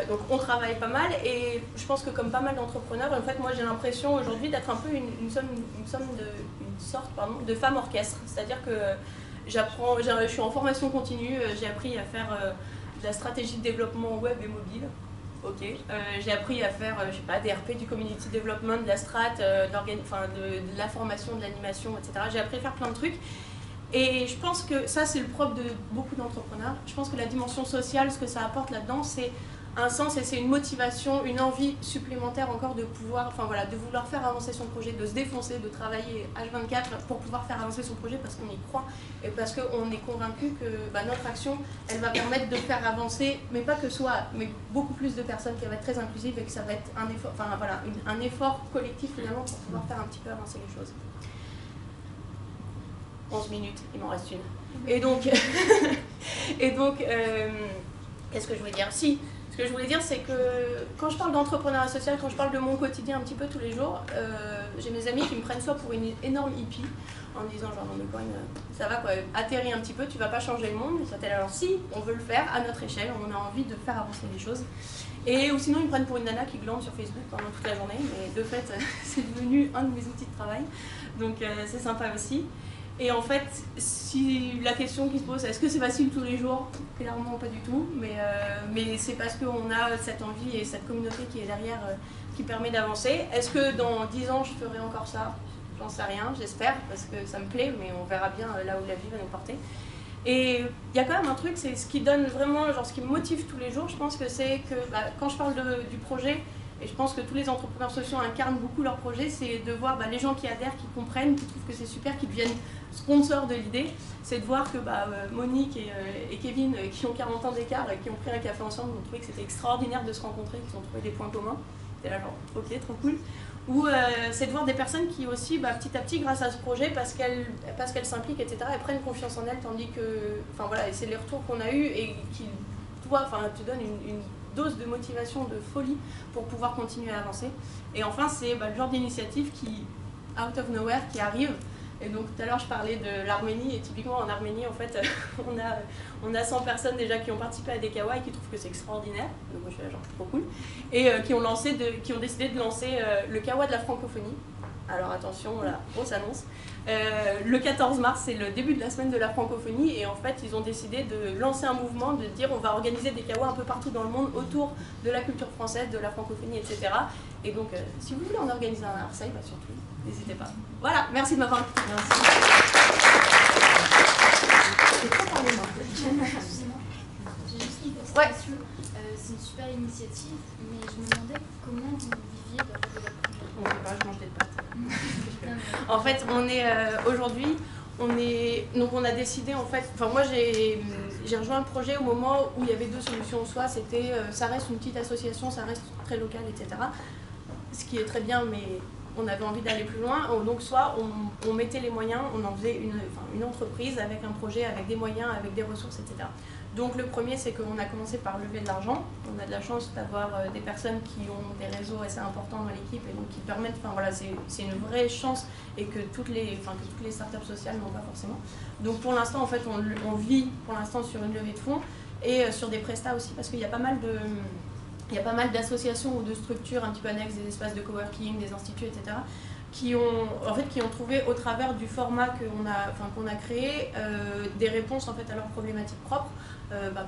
donc on travaille pas mal, et je pense que comme pas mal d'entrepreneurs, en fait, moi j'ai l'impression aujourd'hui d'être un peu une sorte de femme orchestre. C'est-à-dire que je suis en formation continue, j'ai appris à faire de la stratégie de développement web et mobile. Ok, j'ai appris à faire, des RP, du community development, de la strat, de la formation, de l'animation, etc. J'ai appris à faire plein de trucs. Et je pense que ça, c'est le propre de beaucoup d'entrepreneurs. Je pense que la dimension sociale, ce que ça apporte là-dedans, c'est un sens et c'est une motivation, une envie supplémentaire encore de pouvoir, enfin voilà, de vouloir faire avancer son projet, de se défoncer, de travailler H24 pour pouvoir faire avancer son projet parce qu'on y croit et parce qu'on est convaincu que notre action, elle va permettre de faire avancer, mais pas que soi, mais beaucoup plus de personnes, qui va être très inclusive et que ça va être un effort, enfin voilà, un effort collectif finalement pour pouvoir faire un petit peu avancer les choses. 11 minutes, il m'en reste une. Et donc, qu'est-ce que je voulais dire? Si, ce que je voulais dire, c'est que quand je parle d'entrepreneuriat social, quand je parle de mon quotidien un petit peu tous les jours, j'ai mes amis qui me prennent soit pour une énorme hippie, en me disant genre non mais Corinne, ça va quoi, atterris un petit peu, tu vas pas changer le monde, alors si, on veut le faire à notre échelle, on a envie de faire avancer les choses. Ou sinon ils me prennent pour une nana qui glande sur Facebook pendant toute la journée, mais de fait c'est devenu un de mes outils de travail, donc c'est sympa aussi. Et en fait, si la question qui se pose, est-ce que c'est facile tous les jours? Clairement pas du tout, mais c'est parce qu'on a cette envie et cette communauté qui est derrière, qui permet d'avancer. Est-ce que dans 10 ans je ferai encore ça? J'en sais rien, j'espère, parce que ça me plaît, mais on verra bien là où la vie va nous porter. Et il y a quand même un truc, c'est ce qui donne vraiment, genre ce qui me motive tous les jours, je pense que c'est que quand je parle du projet, et je pense que tous les entrepreneurs sociaux incarnent beaucoup leur projet, c'est de voir les gens qui adhèrent, qui comprennent, qui trouvent que c'est super, qui deviennent sponsors de l'idée. C'est de voir que Monique et Kevin, qui ont 40 ans d'écart et qui ont pris un café ensemble, ont trouvé que c'était extraordinaire de se rencontrer, qu'ils ont trouvé des points communs. C'était là genre, ok, trop cool. Ou c'est de voir des personnes qui aussi, petit à petit, grâce à ce projet, parce qu'elles s'impliquent, etc., elles prennent confiance en elles, tandis que, enfin voilà, et c'est les retours qu'on a eus et qui, te donnent une dose de motivation, de folie pour pouvoir continuer à avancer. Et enfin, c'est le genre d'initiative qui, out of nowhere, qui arrive. Et donc tout à l'heure je parlais de l'Arménie, et typiquement en Arménie en fait on a 100 personnes déjà qui ont participé à des kawa et qui trouvent que c'est extraordinaire, donc moi je suis là genre trop cool, et qui ont décidé de lancer le kawa de la francophonie. Alors attention, voilà, grosse annonce. Le 14 mars, c'est le début de la semaine de la francophonie, et en fait ils ont décidé de lancer un mouvement, de dire on va organiser des kawas un peu partout dans le monde autour de la culture française, de la francophonie, etc. Et donc si vous voulez en organiser un à Marseille, surtout, n'hésitez pas. Voilà, merci de m'avoir écouté. Merci. J'ai juste une petite question. C'est une super initiative, mais je me demandais comment vous viviez de votre projet. On ne sait pas, je mange des pâtes. En fait, on est aujourd'hui, on a décidé en fait. Enfin, moi j'ai rejoint le projet au moment où il y avait deux solutions. Soit c'était, ça reste une petite association, ça reste très local, etc. Ce qui est très bien, mais on avait envie d'aller plus loin. Donc soit on mettait les moyens, on en faisait une entreprise avec un projet, avec des moyens, avec des ressources, etc. Donc le premier, c'est qu'on a commencé par lever de l'argent. On a de la chance d'avoir des personnes qui ont des réseaux assez importants dans l'équipe et donc qui permettent, enfin voilà, c'est une vraie chance et que toutes les startups sociales n'ont pas forcément. Donc pour l'instant, en fait, on vit pour l'instant sur une levée de fonds et sur des prestats aussi, parce qu'il y a pas mal d'associations ou de structures un petit peu annexes, des espaces de coworking, des instituts, etc., qui ont trouvé au travers du format qu'on a créé des réponses en fait à leurs problématiques propres.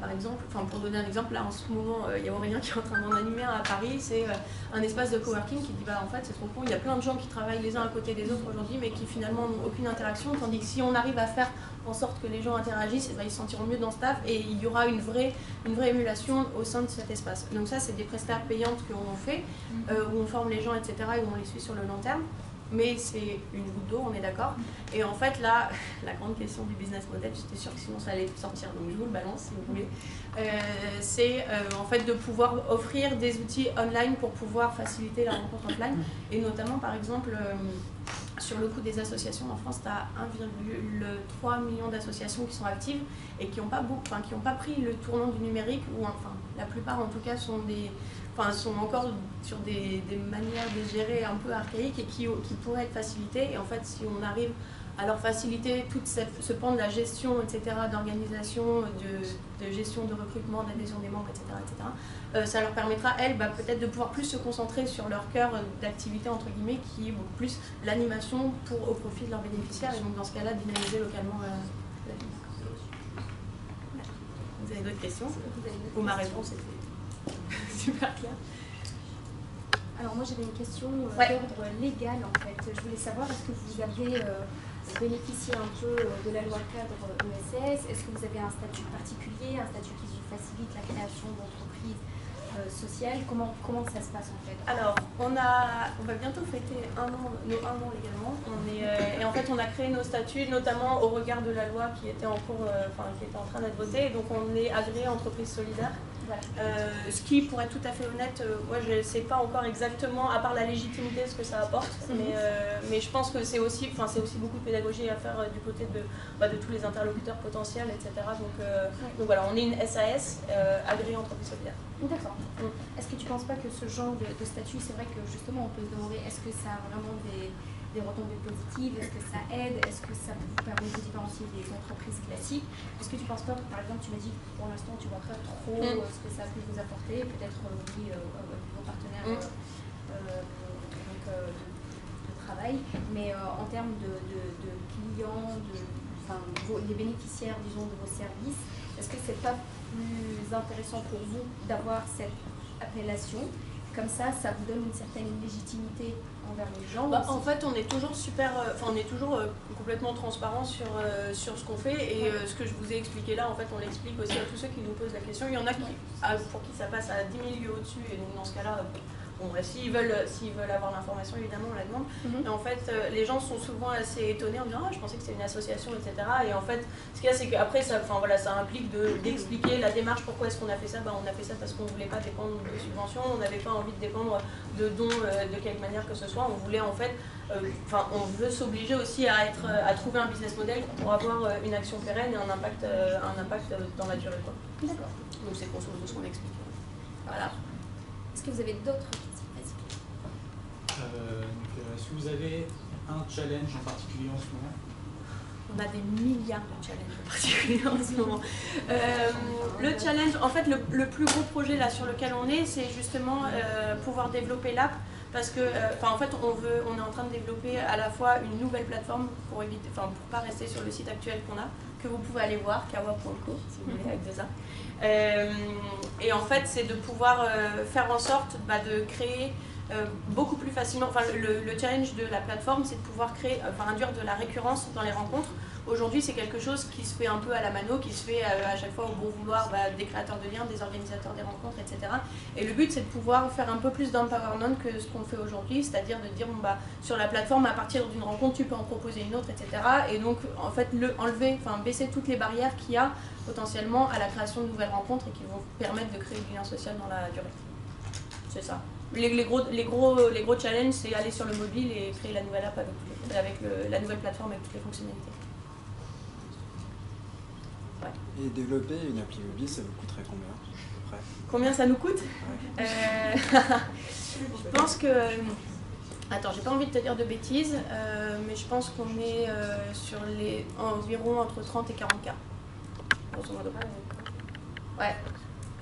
Par exemple, pour donner un exemple, là en ce moment il y a Aurélien qui est en train d'en animer un à Paris, c'est un espace de coworking qui dit en fait c'est trop con, il y a plein de gens qui travaillent les uns à côté des autres aujourd'hui mais qui finalement n'ont aucune interaction, tandis que si on arrive à faire en sorte que les gens interagissent, ils se sentiront mieux dans ce taf et il y aura une vraie émulation au sein de cet espace. Donc ça c'est des prestats payantes qu'on fait, où on forme les gens, etc., et où on les suit sur le long terme. Mais c'est une goutte d'eau, on est d'accord. Et en fait, là, la grande question du business model, j'étais sûre que sinon ça allait sortir, donc je vous le balance si vous voulez, c'est en fait de pouvoir offrir des outils online pour pouvoir faciliter la rencontre offline. Et notamment, par exemple, sur le coût des associations, en France, tu as 1,3 million d'associations qui sont actives et qui n'ont pas pris le tournant du numérique, ou enfin, la plupart en tout cas sont encore sur des manières de gérer un peu archaïques et qui pourraient être facilitées. Et en fait, si on arrive à leur faciliter tout ce pan de la gestion, etc., d'organisation, de gestion de recrutement, d'adhésion des membres, etc., ça leur permettra, elles, peut-être de pouvoir plus se concentrer sur leur cœur d'activité, entre guillemets, qui est beaucoup plus l'animation au profit de leurs bénéficiaires. Et donc, dans ce cas-là, dynamiser localement la vie. Vous avez d'autres questions? Ou ma réponse était super claire. Alors moi j'avais une question d'ordre légal en fait. Je voulais savoir, est-ce que vous avez bénéficié un peu de la loi cadre ESS? Est-ce que vous avez un statut particulier, un statut qui facilite la création d'entreprises social, comment ça se passe en fait? Alors, on va bientôt fêter nos 1 an légalement. Et en fait, on a créé nos statuts, notamment au regard de la loi qui était en cours, qui était en train d'être votée. Et donc, on est agréé entreprise solidaire. Ce qui, pour être tout à fait honnête, moi je ne sais pas encore exactement, à part la légitimité, ce que ça apporte, mais je pense que c'est aussi beaucoup de pédagogie à faire du côté de tous les interlocuteurs potentiels, etc. Donc voilà, on est une SAS agréée entreprise solidaire. D'accord. Est-ce que tu ne penses pas que ce genre de statut, c'est vrai que justement on peut se demander, est-ce que ça a vraiment des retombées positives, est-ce que ça aide, est-ce que ça vous permet de différencier des entreprises classiques? Est-ce que tu ne penses pas que, par exemple, tu m'as dit pour l'instant tu ne vois pas trop ce que ça peut vous apporter, peut-être oui, vos partenaires de travail, mais en termes de clients, les bénéficiaires, disons, de vos services, est-ce que c'est pas plus intéressant pour vous d'avoir cette appellation? Comme ça vous donne une certaine légitimité envers les gens. En fait, on est toujours complètement transparent sur ce qu'on fait et ce que je vous ai expliqué là, en fait, on l'explique aussi à tous ceux qui nous posent la question. Il y en a pour qui ça passe à 10 000 lieues au-dessus et donc dans ce cas-là, s'ils veulent avoir l'information, évidemment, on la demande. Et en fait, les gens sont souvent assez étonnés en disant « Ah, je pensais que c'était une association, etc. » Et en fait, ce qu'il y a, c'est qu'après, ça implique d'expliquer la démarche, pourquoi est-ce qu'on a fait ça. On a fait ça parce qu'on ne voulait pas dépendre de subventions, on n'avait pas envie de dépendre de dons de quelque manière que ce soit. On voulait en fait, on veut s'obliger aussi à trouver un business model pour avoir une action pérenne et un impact dans la durée. D'accord. Donc c'est grosso modo ce qu'on explique. Voilà. Est-ce que vous avez d'autres questions? Est-ce que vous avez un challenge en particulier en ce moment? On a des milliards de challenges en particulier en ce moment. Le challenge, en fait, le plus gros projet là sur lequel on est, c'est justement pouvoir développer l'app. Parce que, en fait, on est en train de développer à la fois une nouvelle plateforme pour pas rester sur le site actuel qu'on a, que vous pouvez aller voir, kawa.co, si vous voulez, avec 2A. Et en fait, c'est de pouvoir faire en sorte de créer beaucoup plus facilement, le challenge de la plateforme, c'est de pouvoir induire de la récurrence dans les rencontres. Aujourd'hui, c'est quelque chose qui se fait un peu à la mano, qui se fait à chaque fois au bon vouloir des créateurs de liens, des organisateurs des rencontres, etc. Et le but, c'est de pouvoir faire un peu plus d'empowerment que ce qu'on fait aujourd'hui, c'est-à-dire de dire, sur la plateforme, à partir d'une rencontre, tu peux en proposer une autre, etc. Et donc, en fait, baisser toutes les barrières qu'il y a potentiellement à la création de nouvelles rencontres et qui vont permettre de créer du lien social dans la durée. C'est ça. Les gros challenges, c'est aller sur le mobile et créer la nouvelle app avec la nouvelle plateforme avec toutes les fonctionnalités. Ouais. Et développer une appli mobile, ça vous coûterait combien à peu près? Combien ça nous coûte? Je pense que... Attends, j'ai pas envie de te dire de bêtises, mais je pense qu'on est sur environ entre 30 et 40 K. Grosso modo. Ouais.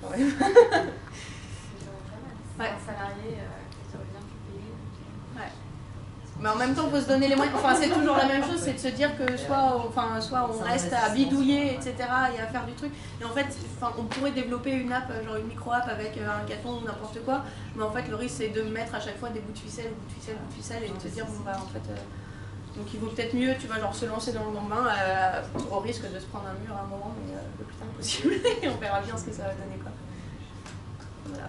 Quand même. Ouais. Un salarié qui revient plus payé. Ouais. Mais en même temps, il faut se donner les moyens. C'est toujours la même chose, c'est de se dire que soit on reste à bidouiller, etc., et à faire du truc. Et en fait, on pourrait développer une app, genre une micro-app avec un hackathon ou n'importe quoi. Mais en fait, le risque, c'est de mettre à chaque fois des bouts de ficelle, et de se dire, donc il vaut peut-être mieux, se lancer dans le bain au risque de se prendre un mur à un moment, mais le plus tard possible. Et on verra bien ce que ça va donner, quoi. Voilà.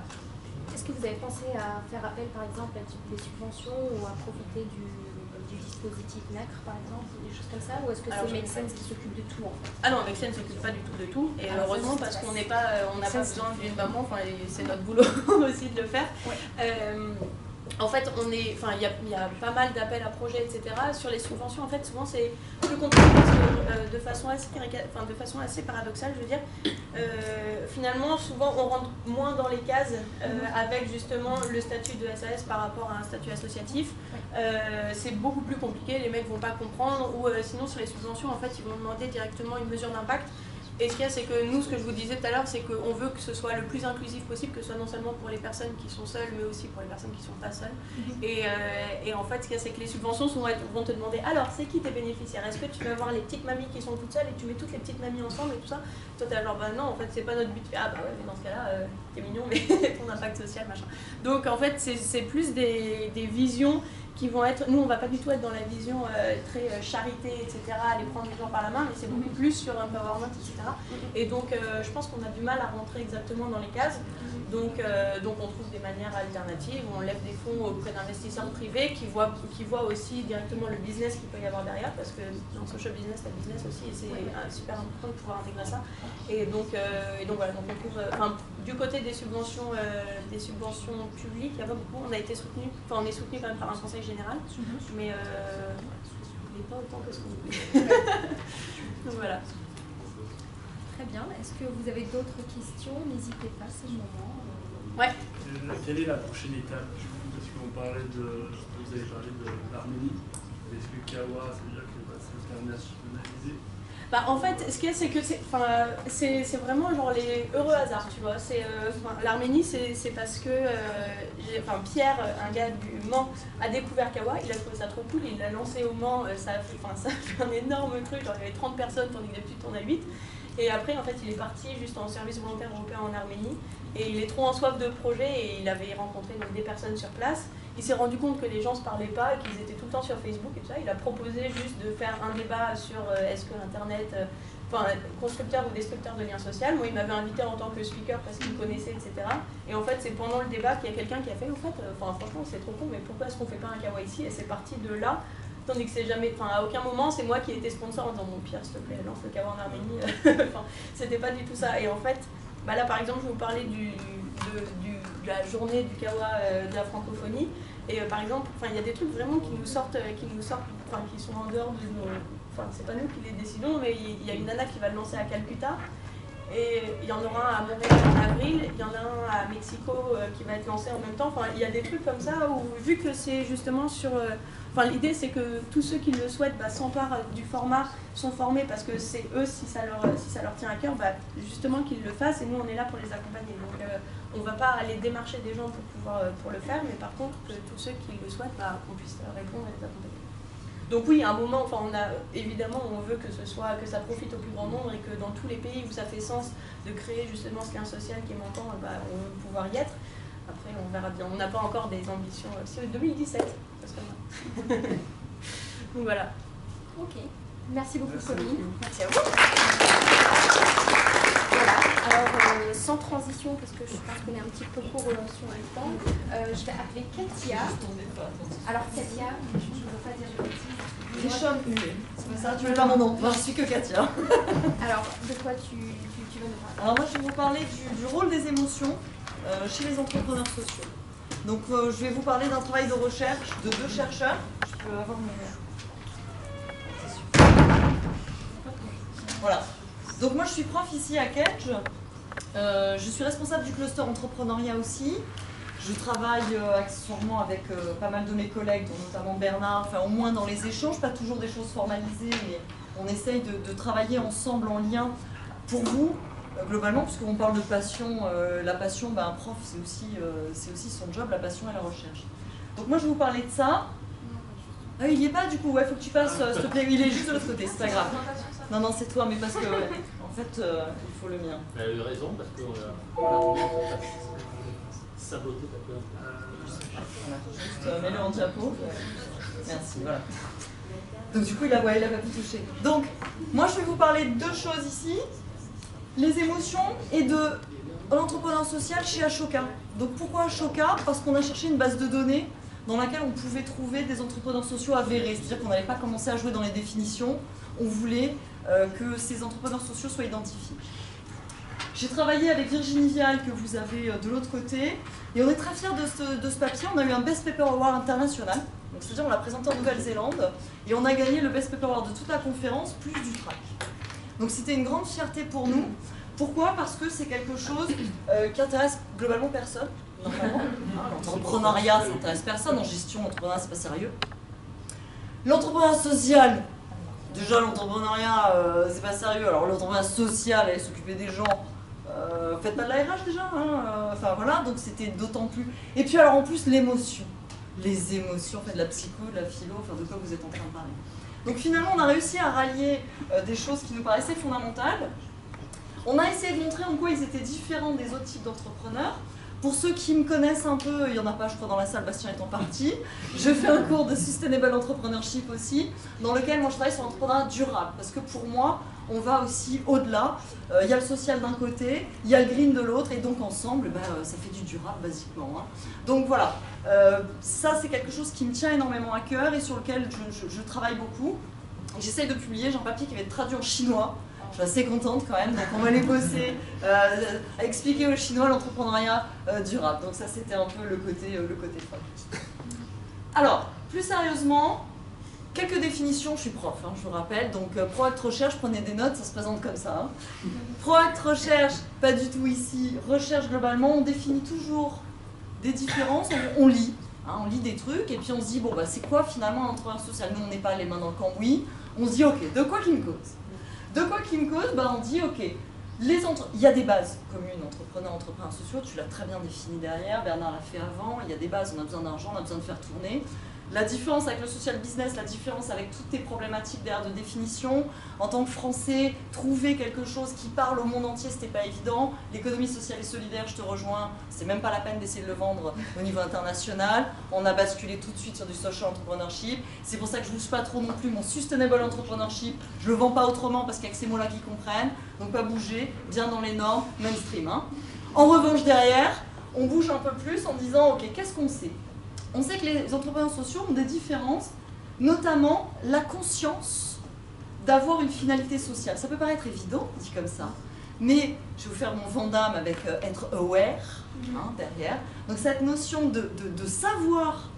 Est-ce que vous avez pensé à faire appel, par exemple, à des subventions ou à profiter du dispositif NACRE, par exemple, ou des choses comme ça? Ou est-ce que c'est Make Sense qui s'occupe de tout, en fait? Ah non, Make Sense ne s'occupe pas du tout de tout. Et heureusement, parce qu'on n'a pas besoin d'une maman, c'est notre boulot aussi de le faire. Ouais. En fait, il y a pas mal d'appels à projets, etc. Sur les subventions, en fait, souvent c'est plus compliqué parce que de façon assez paradoxale, je veux dire, finalement, souvent on rentre moins dans les cases avec justement le statut de SAS par rapport à un statut associatif. C'est beaucoup plus compliqué, les mecs vont pas comprendre, ou sinon sur les subventions, en fait, ils vont demander directement une mesure d'impact. Et ce qu'il y a, c'est que nous, ce que je vous disais tout à l'heure, c'est qu'on veut que ce soit le plus inclusif possible, que ce soit non seulement pour les personnes qui sont seules, mais aussi pour les personnes qui ne sont pas seules. Et en fait, ce qu'il y a, c'est que les subventions vont te demander, alors, c'est qui tes bénéficiaires? Est-ce que tu vas voir les petites mamies qui sont toutes seules et tu mets toutes les petites mamies ensemble et tout ça? Toi, t'es genre, non, en fait, c'est pas notre but. Ah bah ouais, mais dans ce cas-là, t'es mignon, mais ton impact social, machin. Donc en fait, c'est plus des visions qui vont être... Nous, on va pas du tout être dans la vision très charité, etc., aller prendre les gens par la main, mais c'est beaucoup plus sur empowerment, etc. Et donc, je pense qu'on a du mal à rentrer exactement dans les cases. Donc on trouve des manières alternatives, on lève des fonds auprès d'investisseurs privés qui voient aussi directement le business qu'il peut y avoir derrière, parce que dans le social business, il y a business aussi, et c'est super important de pouvoir intégrer ça. Et donc voilà, donc on trouve, du côté des subventions publiques, il y a pas beaucoup, on a été soutenu, enfin on est soutenu quand même par un conseil général, mais pas autant que ce qu'on voulait. Donc voilà. Très bien. Est-ce que vous avez d'autres questions? N'hésitez pas, c'est le moment. Ouais. Quelle est la prochaine étape? Parce qu'on parlait vous avez parlé de l'Arménie. Est-ce que Kawa, ça veut dire que c'est internationalisé? Bah, en fait, ce qu'il y a, c'est que c'est vraiment genre les heureux hasards, tu vois. L'Arménie, c'est parce que Pierre, un gars du Mans, a découvert Kawa, il a trouvé ça trop cool, il l'a lancé au Mans, ça a fait un énorme truc, genre il y avait 30 personnes, tandis que d'habitude on a 8. Et après, en fait, il est parti juste en service volontaire européen en Arménie, et il est trop en soif de projet, et il avait rencontré donc, des personnes sur place. Il s'est rendu compte que les gens ne se parlaient pas et qu'ils étaient tout le temps sur Facebook et tout ça. Il a proposé juste de faire un débat sur est-ce que l'Internet, constructeur ou destructeur de liens sociaux. Moi, il m'avait invité en tant que speaker parce qu'il me connaissait, etc. Et en fait, c'est pendant le débat qu'il y a quelqu'un qui a fait, franchement, c'est trop con, mais pourquoi est-ce qu'on ne fait pas un Kawa ici? Et c'est parti de là. Tandis que c'est jamais, à aucun moment, c'est moi qui ai été sponsor en disant bon Pierre, s'il te plaît, lance le Kawa en Arménie. C'était pas du tout ça. Et en fait, là par exemple, je vais vous parler de la journée du Kawa de la francophonie. Et par exemple, il y a des trucs vraiment qui nous sortent, qui sont en dehors de nos. C'est pas nous qui les décidons, mais il y a une nana qui va le lancer à Calcutta. Et il y en aura un à Montréal en avril, il y en a un à Mexico qui va être lancé en même temps. Il y a des trucs comme ça où, vu que c'est justement sur. L'idée c'est que tous ceux qui le souhaitent s'emparent du format, sont formés parce que c'est eux, si ça leur tient à cœur, justement qu'ils le fassent et nous on est là pour les accompagner. Donc on ne va pas aller démarcher des gens pour le faire, mais par contre que tous ceux qui le souhaitent, qu'on puisse répondre et les accompagner. Donc oui, à un moment, évidemment, on veut que ça profite au plus grand nombre et que dans tous les pays où ça fait sens de créer justement ce lien social qui est manquant, on veut pouvoir y être. Après, on verra bien. On n'a pas encore des ambitions. C'est 2017, ça serait bien. Donc voilà. Ok. Merci beaucoup, Corinne. Merci à vous. Voilà. Alors, sans transition, parce que je pense qu'on est un petit peu court sur le temps, je vais appeler Katia. Alors, Katia, je ne veux pas dire de bêtises. Richard Huet. C'est pas ça, tu veux pas mon nom. Je suis que Katia. Alors, de quoi tu veux nous parler? Alors moi, je vais vous parler du rôle des émotions chez les entrepreneurs sociaux. Donc, je vais vous parler d'un travail de recherche de 2 chercheurs. Je peux avoir mon... Voilà. Donc moi, je suis prof ici à Kedge. Je suis responsable du cluster entrepreneuriat aussi. Je travaille accessoirement avec pas mal de mes collègues, dont notamment Bernard, au moins dans les échanges, pas toujours des choses formalisées, mais on essaye de travailler ensemble en lien pour vous, globalement, puisqu'on parle de passion. La passion, un prof, c'est aussi son job, la passion et la recherche. Donc moi, je vais vous parler de ça. Ah, il n'y est pas du coup, ouais, faut que tu passes, s'il te plaît. Il est juste de l'autre côté, c'est pas grave. Non, c'est toi, mais parce que, en fait, il faut le mien. Elle a eu raison, parce qu'on a saboté ta peur. Juste mets-le en diapo. Merci, voilà. Donc du coup, il a pas pu toucher. Donc, moi, je vais vous parler de 2 choses ici. Les émotions et de l'entrepreneur social chez Ashoka. Donc pourquoi Ashoka? Parce qu'on a cherché une base de données dans laquelle on pouvait trouver des entrepreneurs sociaux avérés. C'est-à-dire qu'on n'allait pas commencer à jouer dans les définitions. On voulait que ces entrepreneurs sociaux soient identifiés. J'ai travaillé avec Virginie Vial, que vous avez de l'autre côté, et on est très fiers de ce papier. On a eu un Best Paper Award international, c'est-à-dire on l'a présenté en Nouvelle-Zélande, et on a gagné le Best Paper Award de toute la conférence, plus du track. Donc c'était une grande fierté pour nous. Pourquoi? Parce que c'est quelque chose qui intéresse globalement personne, normalement. L'entrepreneuriat, ça n'intéresse personne. En gestion, l'entrepreneuriat, c'est pas sérieux. L'entrepreneuriat social, déjà l'entrepreneuriat, c'est pas sérieux. Alors l'entrepreneuriat social, aller s'occuper des gens, faites pas de la RH déjà, voilà, donc c'était d'autant plus. Et puis alors en plus l'émotion, les émotions, de la psycho, de la philo, de quoi vous êtes en train de parler. Donc finalement on a réussi à rallier des choses qui nous paraissaient fondamentales. On a essayé de montrer en quoi ils étaient différents des autres types d'entrepreneurs. Pour ceux qui me connaissent un peu, il n'y en a pas je crois dans la salle, Bastien étant parti, je fais un cours de Sustainable Entrepreneurship aussi, dans lequel moi je travaille sur l'entrepreneuriat durable, parce que pour moi, on va aussi au-delà. Il y a le social d'un côté, il y a le green de l'autre, et donc ensemble, ça fait du durable basiquement. Hein. Donc voilà, ça c'est quelque chose qui me tient énormément à cœur et sur lequel je travaille beaucoup. J'essaye de publier, j'ai un papier qui va être traduit en chinois. Je suis assez contente quand même, donc on va aller bosser à expliquer aux Chinois l'entrepreneuriat durable. Donc ça c'était un peu le côté fun. Alors, plus sérieusement, quelques définitions, je suis prof, hein, je vous rappelle. Donc ProAct Recherche, prenez des notes, ça se présente comme ça. Hein. ProAct Recherche, pas du tout ici. Recherche globalement, on définit toujours des différences, on lit. Hein, on lit des trucs et puis on se dit, bon bah c'est quoi finalement l'entrepreneuriat social? Nous on n'est pas les mains dans le cambouis, on se dit ok, de quoi qu'il me cause? De quoi qu'il me cause, on dit ok, il y a des bases communes, entrepreneurs sociaux, tu l'as très bien défini derrière, Bernard l'a fait avant, il y a des bases, on a besoin d'argent, on a besoin de faire tourner. La différence avec le social business, la différence avec toutes tes problématiques derrière de définition, en tant que Français, trouver quelque chose qui parle au monde entier, c'était pas évident. L'économie sociale et solidaire, je te rejoins, c'est même pas la peine d'essayer de le vendre au niveau international. On a basculé tout de suite sur du social entrepreneurship. C'est pour ça que je ne bouge pas trop non plus mon sustainable entrepreneurship. Je le vends pas autrement parce qu'il y a que ces mots-là qui comprennent. Donc pas bouger, bien dans les normes, mainstream. Hein. En revanche, derrière, on bouge un peu plus en disant, ok, qu'est-ce qu'on sait ? On sait que les entrepreneurs sociaux ont des différences, notamment la conscience d'avoir une finalité sociale. Ça peut paraître évident, dit comme ça, mais je vais vous faire mon Vandame avec être aware, hein, derrière. Donc cette notion de savoir,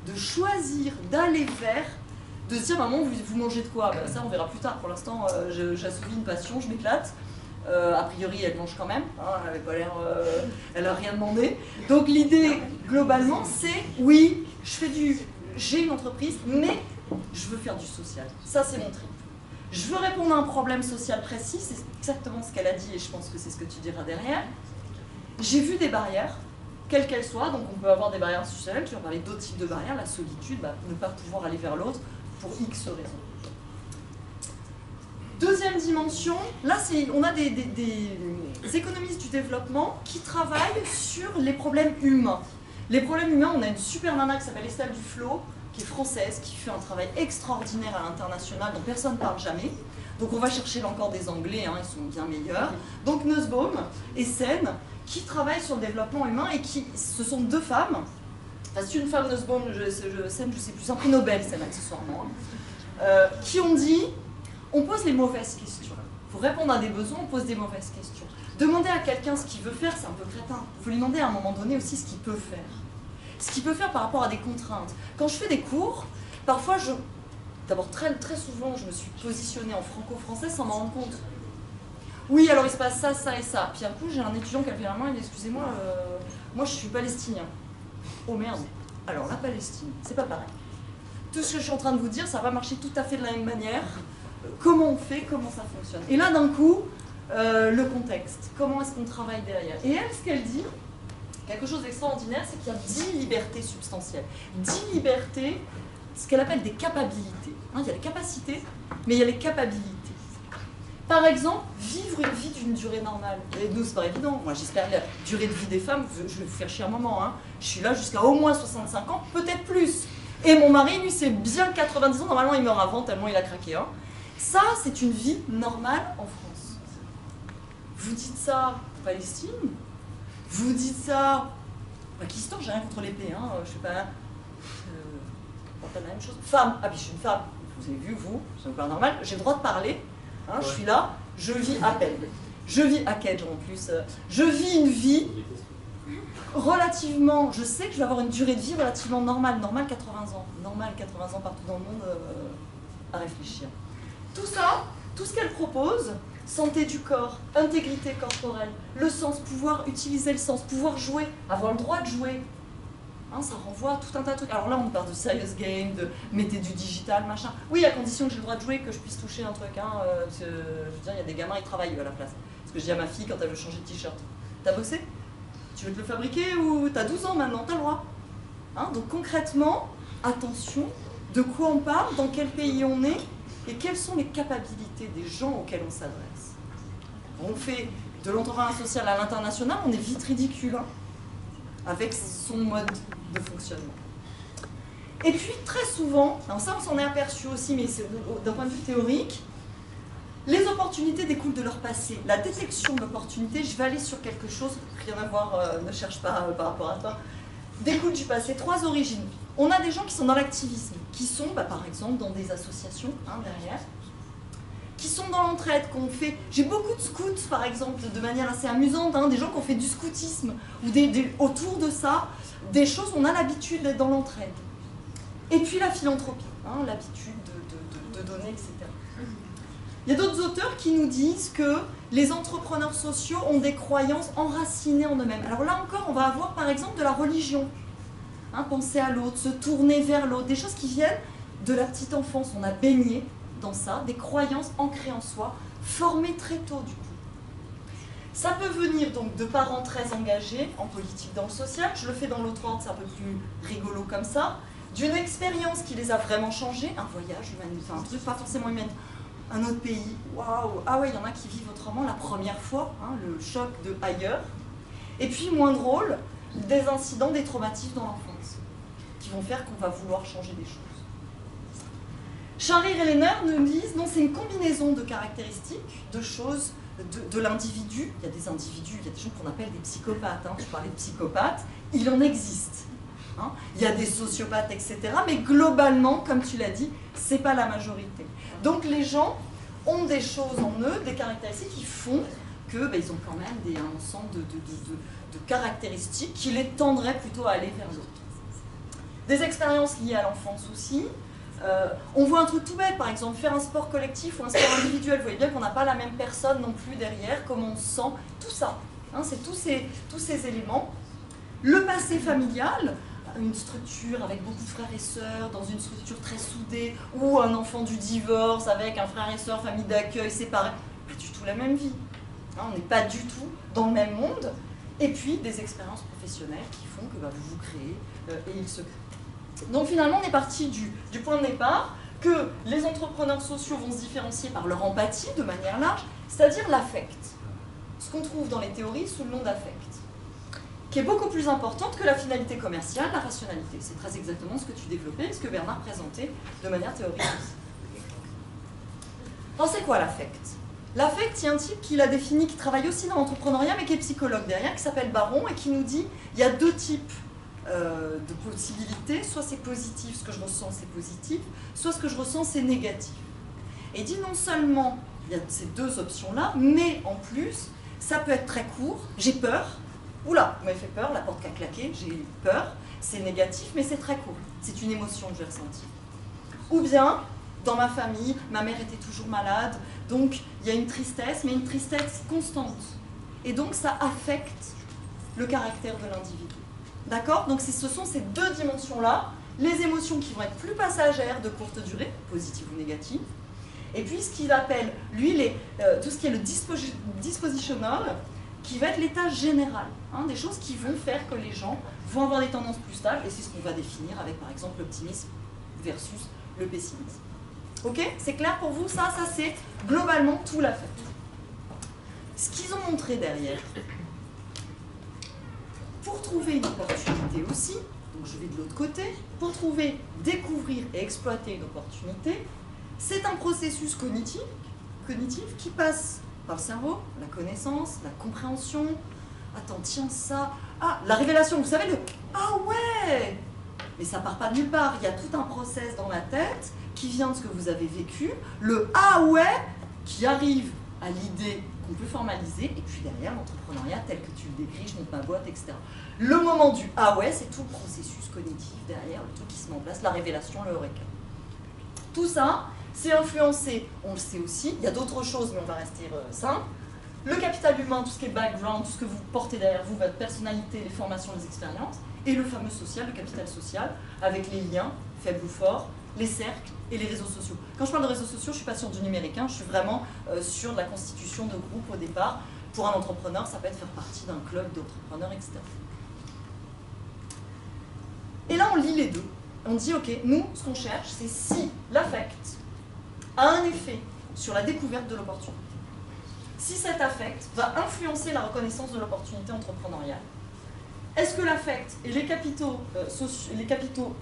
de choisir, d'aller vers, de se dire, maman, vous mangez de quoi? Ça, on verra plus tard. Pour l'instant, j'assouvis une passion, je m'éclate. A priori, elle mange quand même, hein, elle n'avait pas l'air, elle n'a rien demandé. Donc l'idée, globalement, c'est, oui, j'ai une entreprise, mais je veux faire du social. Ça, c'est mon trip. Je veux répondre à un problème social précis, c'est exactement ce qu'elle a dit, et je pense que c'est ce que tu diras derrière. J'ai vu des barrières, quelles qu'elles soient, donc on peut avoir des barrières institutionnelles, tu vas parler d'autres types de barrières, la solitude, ne pas pouvoir aller vers l'autre, pour X raisons. Deuxième dimension, là on a des économistes du développement qui travaillent sur les problèmes humains. Les problèmes humains, on a une super nana qui s'appelle Estelle Duflo, qui est française, qui fait un travail extraordinaire à l'international dont personne ne parle jamais. Donc on va chercher là encore des Anglais, hein, ils sont bien meilleurs. Donc Nussbaum et Sen, qui travaillent sur le développement humain et ce sont deux femmes. Enfin, c'est une femme, Nussbaum, Sen, je sais plus, un prix Nobel, Sen, accessoirement, qui ont dit... On pose les mauvaises questions. Pour répondre à des besoins, on pose des mauvaises questions. Demander à quelqu'un ce qu'il veut faire, c'est un peu crétin. Il faut lui demander à un moment donné aussi ce qu'il peut faire. Ce qu'il peut faire par rapport à des contraintes. Quand je fais des cours, parfois d'abord très souvent, je me suis positionnée en franco-français sans m'en rendre compte. Oui, alors il se passe ça, ça et ça. Puis un coup, j'ai un étudiant qui a levé la main, il dit, excusez-moi, moi je suis palestinien. Oh merde, alors la Palestine, c'est pas pareil. Tout ce que je suis en train de vous dire, ça va marcher tout à fait de la même manière. Comment on fait, comment ça fonctionne. Et là, d'un coup, le contexte. Comment est-ce qu'on travaille derrière? Et elle, ce qu'elle dit, quelque chose d'extraordinaire, c'est qu'il y a 10 libertés substantielles. 10 libertés, ce qu'elle appelle des capabilités. Hein, il y a les capacités, mais il y a les capabilités. Par exemple, vivre une vie d'une durée normale. Et nous, c'est pas évident. Moi, j'espère la durée de vie des femmes, je vais vous faire chier un moment. Hein. Je suis là jusqu'à au moins 65 ans, peut-être plus. Et mon mari, lui, c'est bien 90 ans. Normalement, il meurt avant, tellement il a craqué. Hein. Ça, c'est une vie normale en France. Vous dites ça Palestine, vous dites ça Pakistan, j'ai rien contre l'épée, hein, je sais pas, pas la même chose. Femme, ah puis je suis une femme, vous avez vu, vous, c'est pas normal, j'ai le droit de parler, hein, ouais. Je suis là, je vis à peine. Je vis à Kedge en plus, je vis une vie relativement, je sais que je vais avoir une durée de vie relativement normale, normale 80 ans, normale 80 ans partout dans le monde, à réfléchir. Tout ça, tout ce qu'elle propose, santé du corps, intégrité corporelle, le sens, pouvoir utiliser le sens, pouvoir jouer, avoir le droit de jouer, hein, ça renvoie à tout un tas de trucs. Alors là, on parle de serious game, de mettez du digital, machin. Oui, à condition que j'ai le droit de jouer, que je puisse toucher un truc. Hein, je veux dire, il y a des gamins, ils travaillent à la place. Ce que je dis à ma fille quand elle veut changer de t-shirt. T'as bossé? Tu veux te le fabriquer ou t'as 12 ans maintenant? T'as le droit. Hein, donc concrètement, attention, de quoi on parle, dans quel pays on est, et quelles sont les capacités des gens auxquels on s'adresse. On fait de l'entrepreneuriat social à l'international, on est vite ridicule, hein, avec son mode de fonctionnement. Et puis, très souvent, alors ça on s'en est aperçu aussi, mais c'est d'un point de vue théorique, les opportunités découlent de leur passé. La détection d'opportunités, je vais aller sur quelque chose, rien à voir, ne cherche pas par rapport à toi, découle du passé. 3 origines. On a des gens qui sont dans l'activisme, qui sont, par exemple, dans des associations, hein, derrière, qui sont dans l'entraide, qu'on fait... J'ai beaucoup de scouts, par exemple, de manière assez amusante, hein, des gens qui ont fait du scoutisme, ou autour de ça, des choses, on a l'habitude d'être dans l'entraide. Et puis la philanthropie, hein, l'habitude de donner, etc. Il y a d'autres auteurs qui nous disent que les entrepreneurs sociaux ont des croyances enracinées en eux-mêmes. Alors là encore, on va avoir par exemple de la religion. Hein, penser à l'autre, se tourner vers l'autre, des choses qui viennent de la petite enfance. On a baigné dans ça, des croyances ancrées en soi, formées très tôt du coup. Ça peut venir donc de parents très engagés en politique, dans le social. Je le fais dans l'autre ordre, c'est un peu plus rigolo comme ça. D'une expérience qui les a vraiment changés, un voyage humanitaire, un truc pas forcément humanitaire, un autre pays, waouh, ah ouais, il y en a qui vivent autrement la première fois, hein, le choc de ailleurs. Et puis, moins drôle, des incidents, des traumatismes dans l'enfance, qui vont faire qu'on va vouloir changer des choses. Charrier et Lehner nous disent, non, c'est une combinaison de caractéristiques, de choses, de l'individu. Il y a des individus, il y a des gens qu'on appelle des psychopathes, hein. Tu parlais de psychopathes, il en existe. Hein. Il y a des sociopathes, etc. Mais globalement, comme tu l'as dit, c'est pas la majorité. Donc les gens ont des choses en eux, des caractéristiques qui font qu'ils ont quand même un ensemble de caractéristiques qui les tendraient plutôt à aller vers l'autre. Des expériences liées à l'enfance aussi. On voit un truc tout bête, par exemple, faire un sport collectif ou un sport individuel. Vous voyez bien qu'on n'a pas la même personne non plus derrière, comment on se sent, tout ça. Hein, c'est tous ces éléments. Le passé familial, une structure avec beaucoup de frères et sœurs, dans une structure très soudée, ou un enfant du divorce avec un frère et sœur, famille d'accueil séparée, pas du tout la même vie. Hein, on n'est pas du tout dans le même monde. Et puis des expériences professionnelles qui font que vous vous créez et ils se créent. Donc finalement, on est parti du point de départ que les entrepreneurs sociaux vont se différencier par leur empathie de manière large, c'est-à-dire l'affect. Ce qu'on trouve dans les théories sous le nom d'affect, qui est beaucoup plus importante que la finalité commerciale, la rationalité. C'est très exactement ce que tu développais et ce que Bernard présentait de manière théorique aussi. Alors c'est quoi l'affect? L'affect, il y a un type qui l'a défini, qui travaille aussi dans l'entrepreneuriat, mais qui est psychologue derrière, qui s'appelle Baron, et qui nous dit il y a 2 types de possibilités. Soit c'est positif, ce que je ressens c'est positif, soit ce que je ressens c'est négatif. Et il dit non seulement il y a ces 2 options-là, mais en plus, ça peut être très court, j'ai peur, oula, vous m'avez fait peur, la porte qui a claqué, j'ai eu peur, c'est négatif, mais c'est très court, c'est une émotion que j'ai ressentie. Ou bien, dans ma famille, ma mère était toujours malade, donc il y a une tristesse, mais une tristesse constante. Et donc ça affecte le caractère de l'individu. D'accord? Donc ce sont ces 2 dimensions-là, les émotions qui vont être plus passagères, de courte durée, positives ou négatives, et puis ce qu'il appelle, lui, tout ce qui est le dispositional, qui va être l'état général, hein, des choses qui vont faire que les gens vont avoir des tendances plus stables, et c'est ce qu'on va définir avec par exemple l'optimisme versus le pessimisme. Ok? C'est clair pour vous? Ça c'est globalement tout l'affect. Ce qu'ils ont montré derrière, pour trouver une opportunité aussi, donc je vais de l'autre côté, pour trouver, découvrir et exploiter une opportunité, c'est un processus cognitif qui passe par le cerveau, la connaissance, la compréhension, attends, tiens ça, ah, la révélation, vous savez, le « ah ouais !» Mais ça part pas de nulle part, il y a tout un process dans la tête qui vient de ce que vous avez vécu, le « ah ouais !» qui arrive à l'idée qu'on peut formaliser, et puis derrière l'entrepreneuriat tel que tu le décris, je monte ma boîte, etc. Le moment du « ah ouais !» c'est tout le processus cognitif derrière, le truc qui se met en place, la révélation, le eureka. Tout ça, c'est influencé, on le sait aussi, il y a d'autres choses, mais on va rester simple. Le capital humain, tout ce qui est background, tout ce que vous portez derrière vous, votre personnalité, les formations, les expériences, et le fameux social, le capital social, avec les liens, faibles ou forts, les cercles et les réseaux sociaux. Quand je parle de réseaux sociaux, je ne suis pas sur du numérique, hein, je suis vraiment sur de la constitution de groupes au départ. Pour un entrepreneur, ça peut être faire partie d'un club d'entrepreneurs, etc. Et là, on lit les 2. On dit, ok, nous, ce qu'on cherche, c'est si l'affect a un effet sur la découverte de l'opportunité. si cet affect va influencer la reconnaissance de l'opportunité entrepreneuriale. Est-ce que l'affect et les capitaux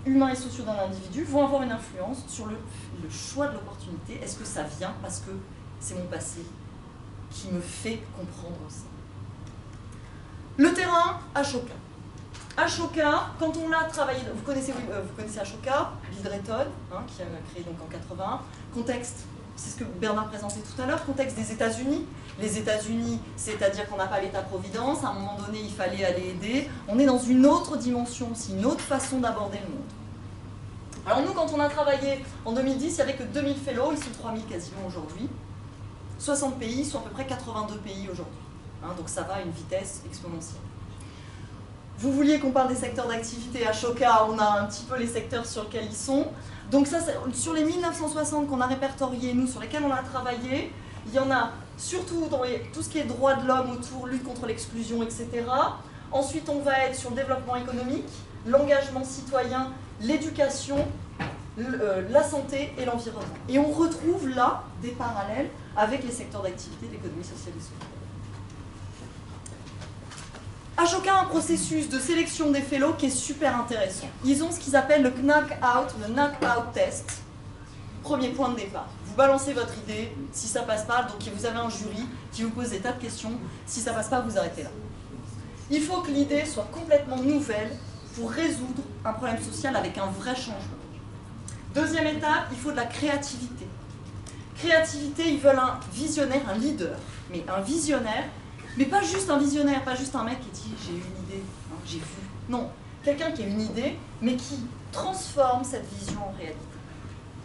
humains et sociaux d'un individu vont avoir une influence sur le choix de l'opportunité? Est-ce que ça vient parce que c'est mon passé qui me fait comprendre ça? Le terrain, Ashoka. Ashoka, quand on l'a travaillé, vous connaissez Ashoka, Bill Drayton, qui a créé donc en 80. Contexte, c'est ce que Bernard présentait tout à l'heure, contexte des États-Unis. Les États-Unis, c'est-à-dire qu'on n'a pas l'État-providence, à un moment donné, il fallait aller aider. On est dans une autre dimension aussi, une autre façon d'aborder le monde. Alors nous, quand on a travaillé en 2010, il n'y avait que 2000 fellows, ils sont 3000 quasiment aujourd'hui. 60 pays, ils sont à peu près 82 pays aujourd'hui. Donc ça va à une vitesse exponentielle. Vous vouliez qu'on parle des secteurs d'activité à Ashoka, on a un petit peu les secteurs sur lesquels ils sont. Donc ça, sur les 1960 qu'on a répertoriés, nous, sur lesquels on a travaillé, il y en a surtout dans tout ce qui est droits de l'homme autour, lutte contre l'exclusion, etc. Ensuite, on va être sur le développement économique, l'engagement citoyen, l'éducation, la santé et l'environnement. Et on retrouve là des parallèles avec les secteurs d'activité de l'économie sociale et solidaire. Ashoka a un processus de sélection des fellows qui est super intéressant. Ils ont ce qu'ils appellent le knock-out, le knock-out test. Premier point de départ. Vous balancez votre idée, si ça passe pas, donc vous avez un jury qui vous pose des tas de questions. Si ça passe pas, vous arrêtez là. Il faut que l'idée soit complètement nouvelle pour résoudre un problème social avec un vrai changement. Deuxième étape, il faut de la créativité. Créativité, ils veulent un visionnaire, un leader, mais un visionnaire. Mais pas juste un visionnaire, pas juste un mec qui dit « j'ai une idée, j'ai vu ». Non, quelqu'un qui a une idée, mais qui transforme cette vision en réalité.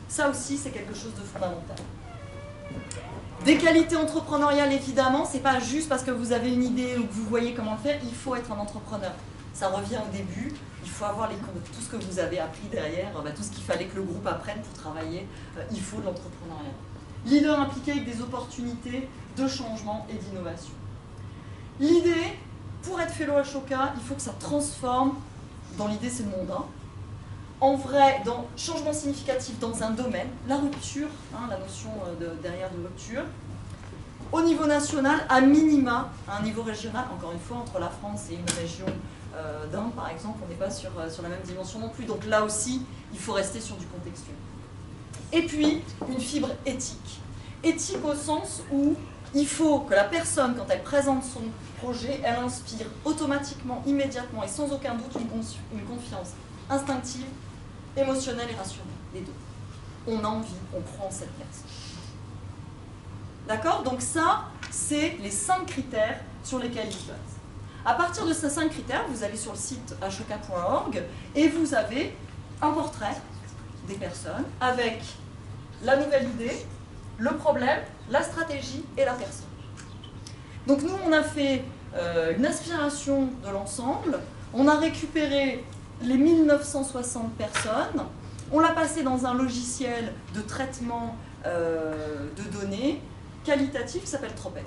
Ça aussi, c'est quelque chose de fondamental. Des qualités entrepreneuriales, évidemment, c'est pas juste parce que vous avez une idée ou que vous voyez comment le faire, il faut être un entrepreneur. Ça revient au début, il faut avoir tout ce que vous avez appris derrière, tout ce qu'il fallait que le groupe apprenne pour travailler, il faut de l'entrepreneuriat. Leader impliqué avec des opportunités de changement et d'innovation. L'idée, pour être fellow Ashoka, il faut que ça transforme, dans l'idée c'est le monde, en vrai, dans changement significatif dans un domaine, la rupture, la notion derrière de rupture, au niveau national, à minima, à un niveau régional, encore une fois, entre la France et une région d'Inde par exemple, on n'est pas sur la même dimension non plus, donc là aussi, il faut rester sur du contextuel. Et puis, une fibre éthique. Éthique au sens où il faut que la personne, quand elle présente son projet, elle inspire automatiquement, immédiatement et sans aucun doute une confiance instinctive, émotionnelle et rationnelle, les deux. On a envie, on prend cette personne. D'accord? Donc ça, c'est les 5 critères sur lesquels ils se basent. À partir de ces 5 critères, vous allez sur le site ashoka.org et vous avez un portrait des personnes avec la nouvelle idée, le problème, la stratégie et la personne. Donc nous, on a fait une aspiration de l'ensemble, on a récupéré les 1960 personnes, on l'a passé dans un logiciel de traitement de données qualitatif qui s'appelle Tropes.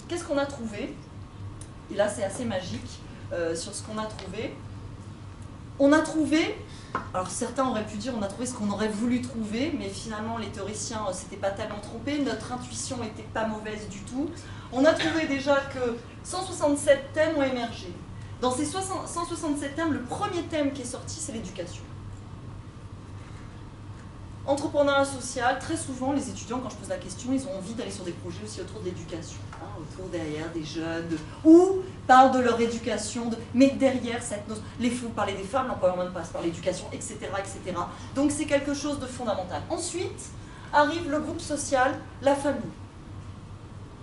Qu'est-ce qu'on a trouvé? Et là, c'est assez magique sur ce qu'on a trouvé. On a trouvé, alors certains auraient pu dire on a trouvé ce qu'on aurait voulu trouver, mais finalement les théoriciens ne s'étaient pas tellement trompés, notre intuition n'était pas mauvaise du tout. On a trouvé déjà que 167 thèmes ont émergé. Dans ces 167 thèmes, le premier thème qui est sorti, c'est l'éducation. Entrepreneuriat social, très souvent les étudiants, quand je pose la question, ils ont envie d'aller sur des projets aussi autour de l'éducation, autour derrière des jeunes, ou parlent de leur éducation, mais derrière cette notion, il faut parler des femmes, l'empowerment passe par l'éducation, etc., etc. Donc c'est quelque chose de fondamental. Ensuite arrive le groupe social, la famille.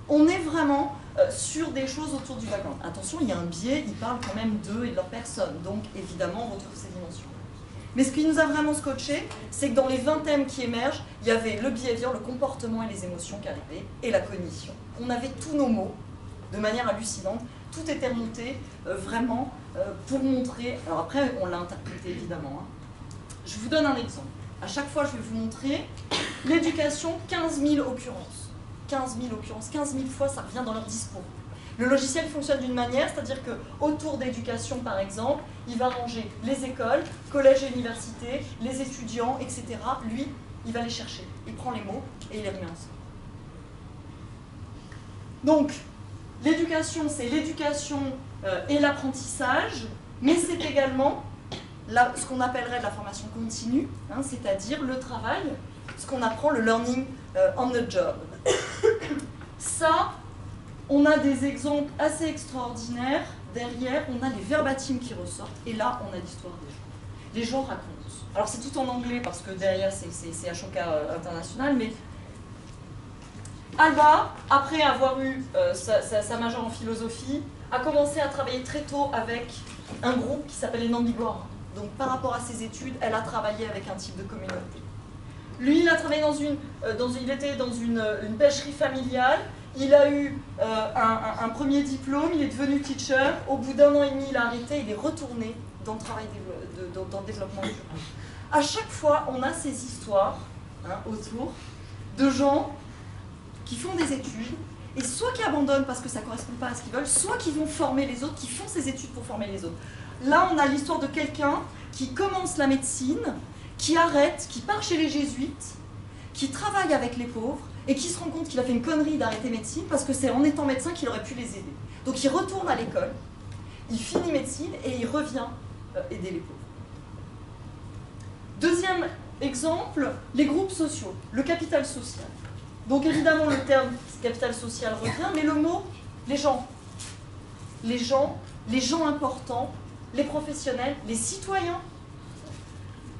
On est vraiment sur des choses autour du background. Attention, il y a un biais, ils parlent quand même d'eux et de leur personne, donc évidemment on retrouve ces dimensions. Mais ce qui nous a vraiment scotché, c'est que dans les 20 thèmes qui émergent, il y avait le behavior, le comportement et les émotions qui arrivaient, et la cognition. On avait tous nos mots, de manière hallucinante, tout était remonté vraiment pour montrer, alors après on l'a interprété évidemment. Je vous donne un exemple. À chaque fois je vais vous montrer l'éducation, 15 000 occurrences. 15 000 occurrences, 15 000 fois ça revient dans leur discours. Le logiciel fonctionne d'une manière, c'est-à-dire qu'autour d'éducation, par exemple, il va ranger les écoles, collèges et universités, les étudiants, etc. Lui, il va les chercher. Il prend les mots et il les remet ensemble. Donc, l'éducation, c'est l'éducation et l'apprentissage, mais c'est également ce qu'on appellerait de la formation continue, hein, c'est-à-dire le travail, ce qu'on apprend, le learning on the job. Ça, on a des exemples assez extraordinaires. Derrière, on a les verbatims qui ressortent, et là, on a l'histoire des gens. Les gens racontent. Alors, c'est tout en anglais, parce que derrière, c'est Ashoka International, mais Alba, après avoir eu sa majeure en philosophie, a commencé à travailler très tôt avec un groupe qui s'appelle les Nambigora. Donc, par rapport à ses études, elle a travaillé avec un type de communauté. Lui, il a travaillé il était dans une pêcherie familiale. Il a eu un premier diplôme, il est devenu teacher. Au bout d'1 an et demi, il a arrêté, il est retourné dans le travail dans le développement durable. À chaque fois, on a ces histoires autour de gens qui font des études, et soit qui abandonnent parce que ça ne correspond pas à ce qu'ils veulent, soit qui vont former les autres, qui font ces études pour former les autres. Là, on a l'histoire de quelqu'un qui commence la médecine, qui arrête, qui part chez les jésuites, qui travaille avec les pauvres, et qui se rend compte qu'il a fait une connerie d'arrêter médecine parce que c'est en étant médecin qu'il aurait pu les aider. Donc il retourne à l'école, il finit médecine et il revient aider les pauvres. Deuxième exemple, les groupes sociaux, le capital social. Donc évidemment le terme capital social revient, mais le mot, les gens. Les gens importants, les professionnels, les citoyens,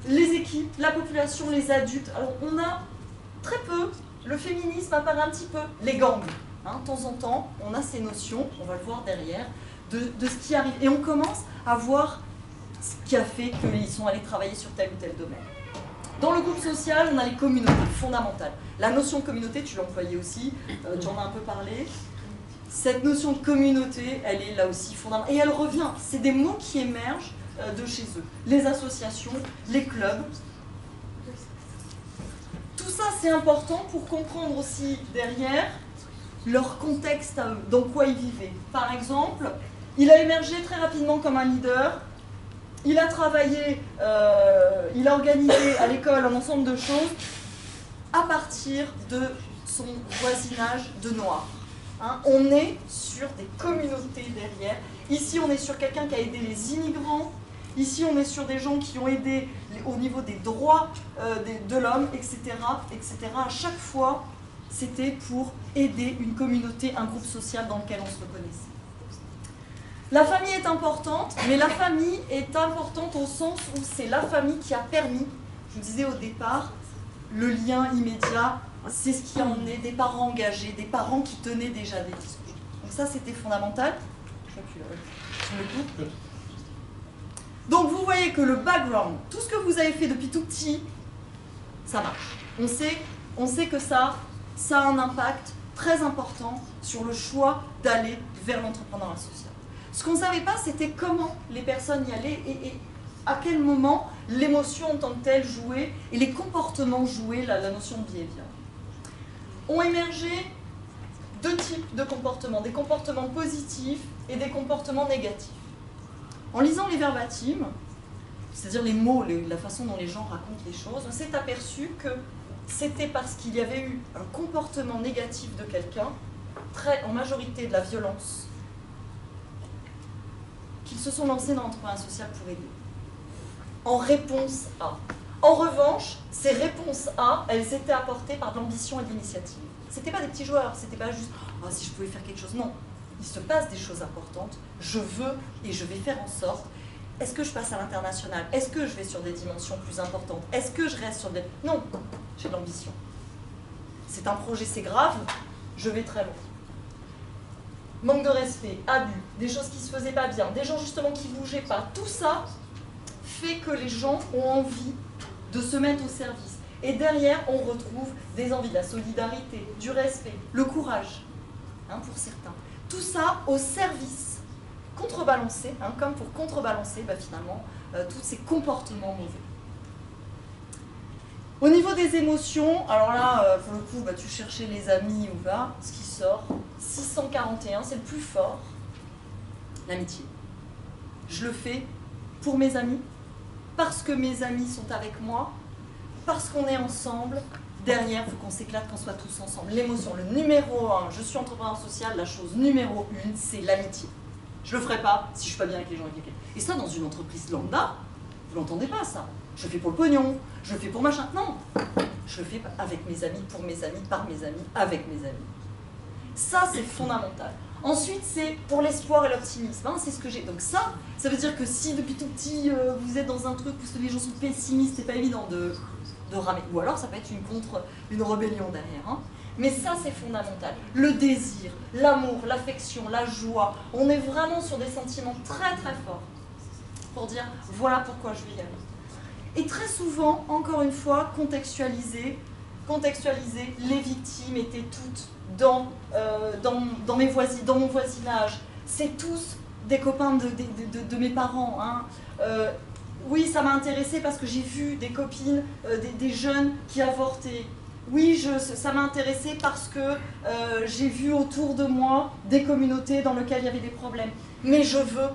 les équipes, la population, les adultes. Alors on a très peu, le féminisme apparaît un petit peu, les gangs. Hein, de temps en temps, on a ces notions, on va le voir derrière, de ce qui arrive. Et on commence à voir ce qui a fait qu'ils sont allés travailler sur tel ou tel domaine. Dans le groupe social, on a les communautés fondamentales. La notion de communauté, tu l'employais aussi, tu en as un peu parlé. Cette notion de communauté, elle est là aussi fondamentale. Et elle revient, c'est des mots qui émergent de chez eux. Les associations, les clubs. Tout ça, c'est important pour comprendre aussi derrière leur contexte à eux, dans quoi ils vivaient. Par exemple, il a émergé très rapidement comme un leader. Il a travaillé, il a organisé à l'école un ensemble de choses à partir de son voisinage de Noirs. Hein, on est sur des communautés derrière. Ici, on est sur quelqu'un qui a aidé les immigrants. Ici, on est sur des gens qui ont aidé au niveau des droits de l'homme, etc., etc. À chaque fois, c'était pour aider une communauté, un groupe social dans lequel on se reconnaissait. La famille est importante, mais la famille est importante au sens où c'est la famille qui a permis, je vous disais au départ, le lien immédiat, c'est ce qui en est des parents engagés, des parents qui tenaient déjà des discours. Donc ça, c'était fondamental. Donc vous voyez que le background, tout ce que vous avez fait depuis tout petit, ça marche. On sait que ça a un impact très important sur le choix d'aller vers l'entrepreneuriat social. Ce qu'on ne savait pas, c'était comment les personnes y allaient et à quel moment l'émotion en tant que telle jouait et les comportements jouaient la notion de behavior. Ont émergé deux types de comportements, des comportements positifs et des comportements négatifs. En lisant les verbatims, c'est-à-dire les mots, la façon dont les gens racontent les choses, on s'est aperçu que c'était parce qu'il y avait eu un comportement négatif de quelqu'un, en majorité de la violence, qu'ils se sont lancés dans l'entrepreneuriat social pour aider. En réponse à. En revanche, ces réponses à, elles étaient apportées par de l'ambition et de l'initiative. C'était pas des petits joueurs, c'était pas juste « oh, si je pouvais faire quelque chose ». Non, il se passe des choses importantes, je veux et je vais faire en sorte. Est-ce que je passe à l'international? Est-ce que je vais sur des dimensions plus importantes? Est-ce que je reste sur des... Non, j'ai de l'ambition. C'est un projet, c'est grave, je vais très loin. Manque de respect, abus, des choses qui se faisaient pas bien, des gens justement qui bougeaient pas, tout ça fait que les gens ont envie de se mettre au service. Et derrière, on retrouve des envies, de la solidarité, du respect, le courage, hein, pour certains. Tout ça au service, contrebalancé, hein, comme pour contrebalancer finalement tous ces comportements mauvais. Au niveau des émotions, alors là, pour le coup, tu cherchais les amis ou pas, ce qui sort, 641, c'est le plus fort, l'amitié. Je le fais pour mes amis, parce que mes amis sont avec moi, parce qu'on est ensemble, derrière, il faut qu'on s'éclate, qu'on soit tous ensemble. L'émotion, le numéro 1, je suis entrepreneur social, la chose numéro 1, c'est l'amitié. Je le ferai pas si je suis pas bien avec les gens avec lesquels. Et ça, dans une entreprise lambda, vous l'entendez pas ça. Je le fais pour le pognon, je le fais pour machin. Non, je le fais avec mes amis, pour mes amis, par mes amis, avec mes amis. Ça, c'est fondamental. Ensuite, c'est pour l'espoir et l'optimisme. Hein, c'est ce que j'ai. Donc ça veut dire que si depuis tout petit, vous êtes dans un truc où les gens sont pessimistes, c'est pas évident de ramer. Ou alors, ça peut être une rébellion derrière. Hein. Mais ça, c'est fondamental. Le désir, l'amour, l'affection, la joie. On est vraiment sur des sentiments très très forts pour dire, voilà pourquoi je vais y aller. Et très souvent, encore une fois, contextualiser, les victimes étaient toutes dans mon voisinage. C'est tous des copains de mes parents. Hein. Oui, ça m'a intéressé parce que j'ai vu des copines, des jeunes qui avortaient. Oui, ça m'a intéressé parce que j'ai vu autour de moi des communautés dans lesquelles il y avait des problèmes. Mais je veux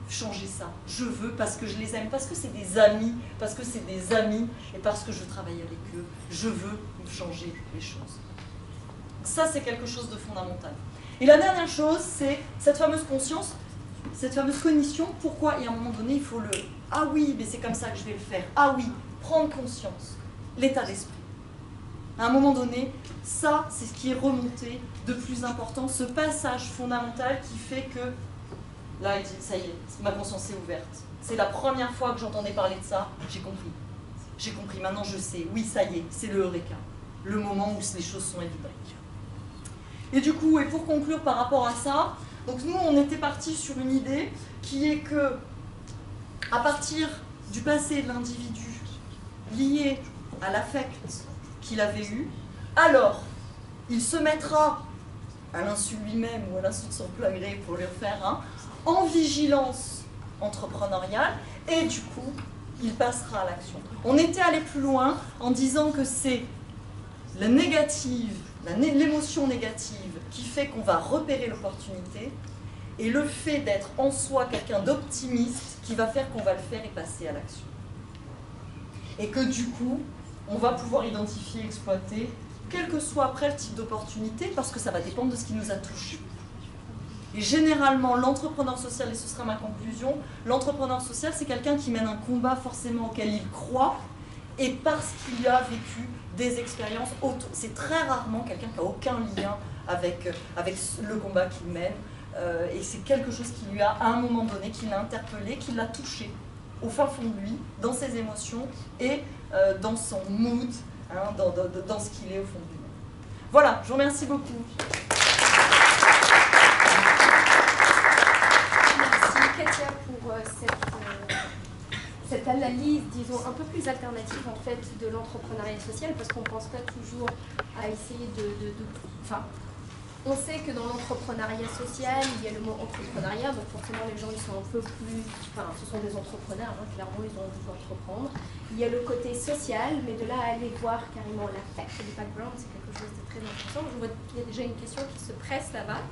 changer ça. Je veux parce que je les aime, parce que c'est des amis, et parce que je travaille avec eux. Je veux changer les choses. Ça, c'est quelque chose de fondamental. Et la dernière chose, c'est cette fameuse conscience, cette fameuse cognition. Pourquoi? Et à un moment donné, il faut le... Ah oui, mais c'est comme ça que je vais le faire. Ah oui, prendre conscience. L'état d'esprit. À un moment donné, ça, c'est ce qui est remonté de plus important, ce passage fondamental qui fait que, là, il dit, ça y est, ma conscience est ouverte. C'est la première fois que j'entendais parler de ça, j'ai compris. J'ai compris, maintenant je sais, oui, ça y est, c'est le Eureka. Le moment où les choses sont évidentes. Et du coup, et pour conclure par rapport à ça, donc nous, on était partis sur une idée qui est que, à partir du passé de l'individu lié à l'affect qu'il avait eu, alors il se mettra, à l'insu lui-même ou à l'insu de son plein gré pour le faire, hein, en vigilance entrepreneuriale, et du coup, il passera à l'action. On était allé plus loin en disant que c'est la négative, l'émotion négative qui fait qu'on va repérer l'opportunité, et le fait d'être en soi quelqu'un d'optimiste qui va faire qu'on va le faire et passer à l'action. Et que du coup, on va pouvoir identifier, exploiter, quel que soit après le type d'opportunité, parce que ça va dépendre de ce qui nous a touché. Et généralement, l'entrepreneur social, et ce sera ma conclusion, l'entrepreneur social, c'est quelqu'un qui mène un combat forcément auquel il croit, et parce qu'il a vécu des expériences autour. C'est très rarement quelqu'un qui n'a aucun lien avec le combat qu'il mène, et c'est quelque chose qui lui a, à un moment donné, qui l'a interpellé, qui l'a touché, au fin fond de lui, dans ses émotions, et dans son mood, hein, dans ce qu'il est au fond de lui. Voilà, je vous remercie beaucoup. Merci Katia pour cette analyse, disons, un peu plus alternative en fait de l'entrepreneuriat social, parce qu'on ne pense pas toujours à essayer enfin, on sait que dans l'entrepreneuriat social, il y a le mot entrepreneuriat, donc forcément les gens ils sont un peu plus... Enfin, ce sont des entrepreneurs, hein, clairement ils ont envie d'entreprendre. Il y a le côté social, mais de là à aller voir carrément l'affect, le background, c'est quelque chose de très important. Je vois qu'il y a déjà une question qui se presse là-bas.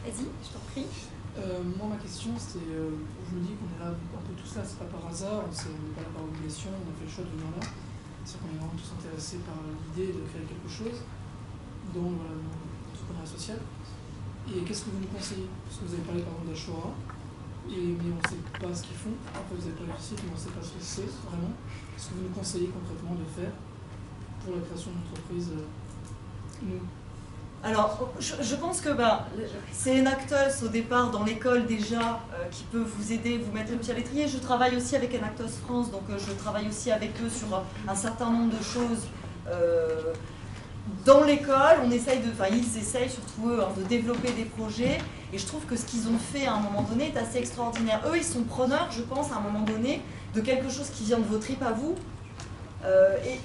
Vas-y, je t'en prie. Moi, ma question, c'est, je me dis qu'on est là un peu tous là, c'est pas par hasard, on n'est pas là par obligation, on a fait le choix de venir là. C'est qu'on est vraiment tous intéressés par l'idée de créer quelque chose dans l'entrepreneuriat social. Et qu'est-ce que vous nous conseillez? Parce que vous avez parlé par exemple d'Ashora, mais on ne sait pas ce qu'ils font. Après, vous avez parlé du site, mais on ne sait pas ce que c'est vraiment. Qu'est-ce que vous nous conseillez concrètement de faire pour la création d'une entreprise nous? Alors, je pense que c'est Enactus au départ dans l'école déjà qui peut vous aider, vous mettre le pied à l'étrier. Je travaille aussi avec Enactus France, donc je travaille aussi avec eux sur un certain nombre de choses. Dans l'école, ils essayent surtout eux de développer des projets, et je trouve que ce qu'ils ont fait à un moment donné est assez extraordinaire. Eux, ils sont preneurs, je pense, à un moment donné, de quelque chose qui vient de vos tripes à vous,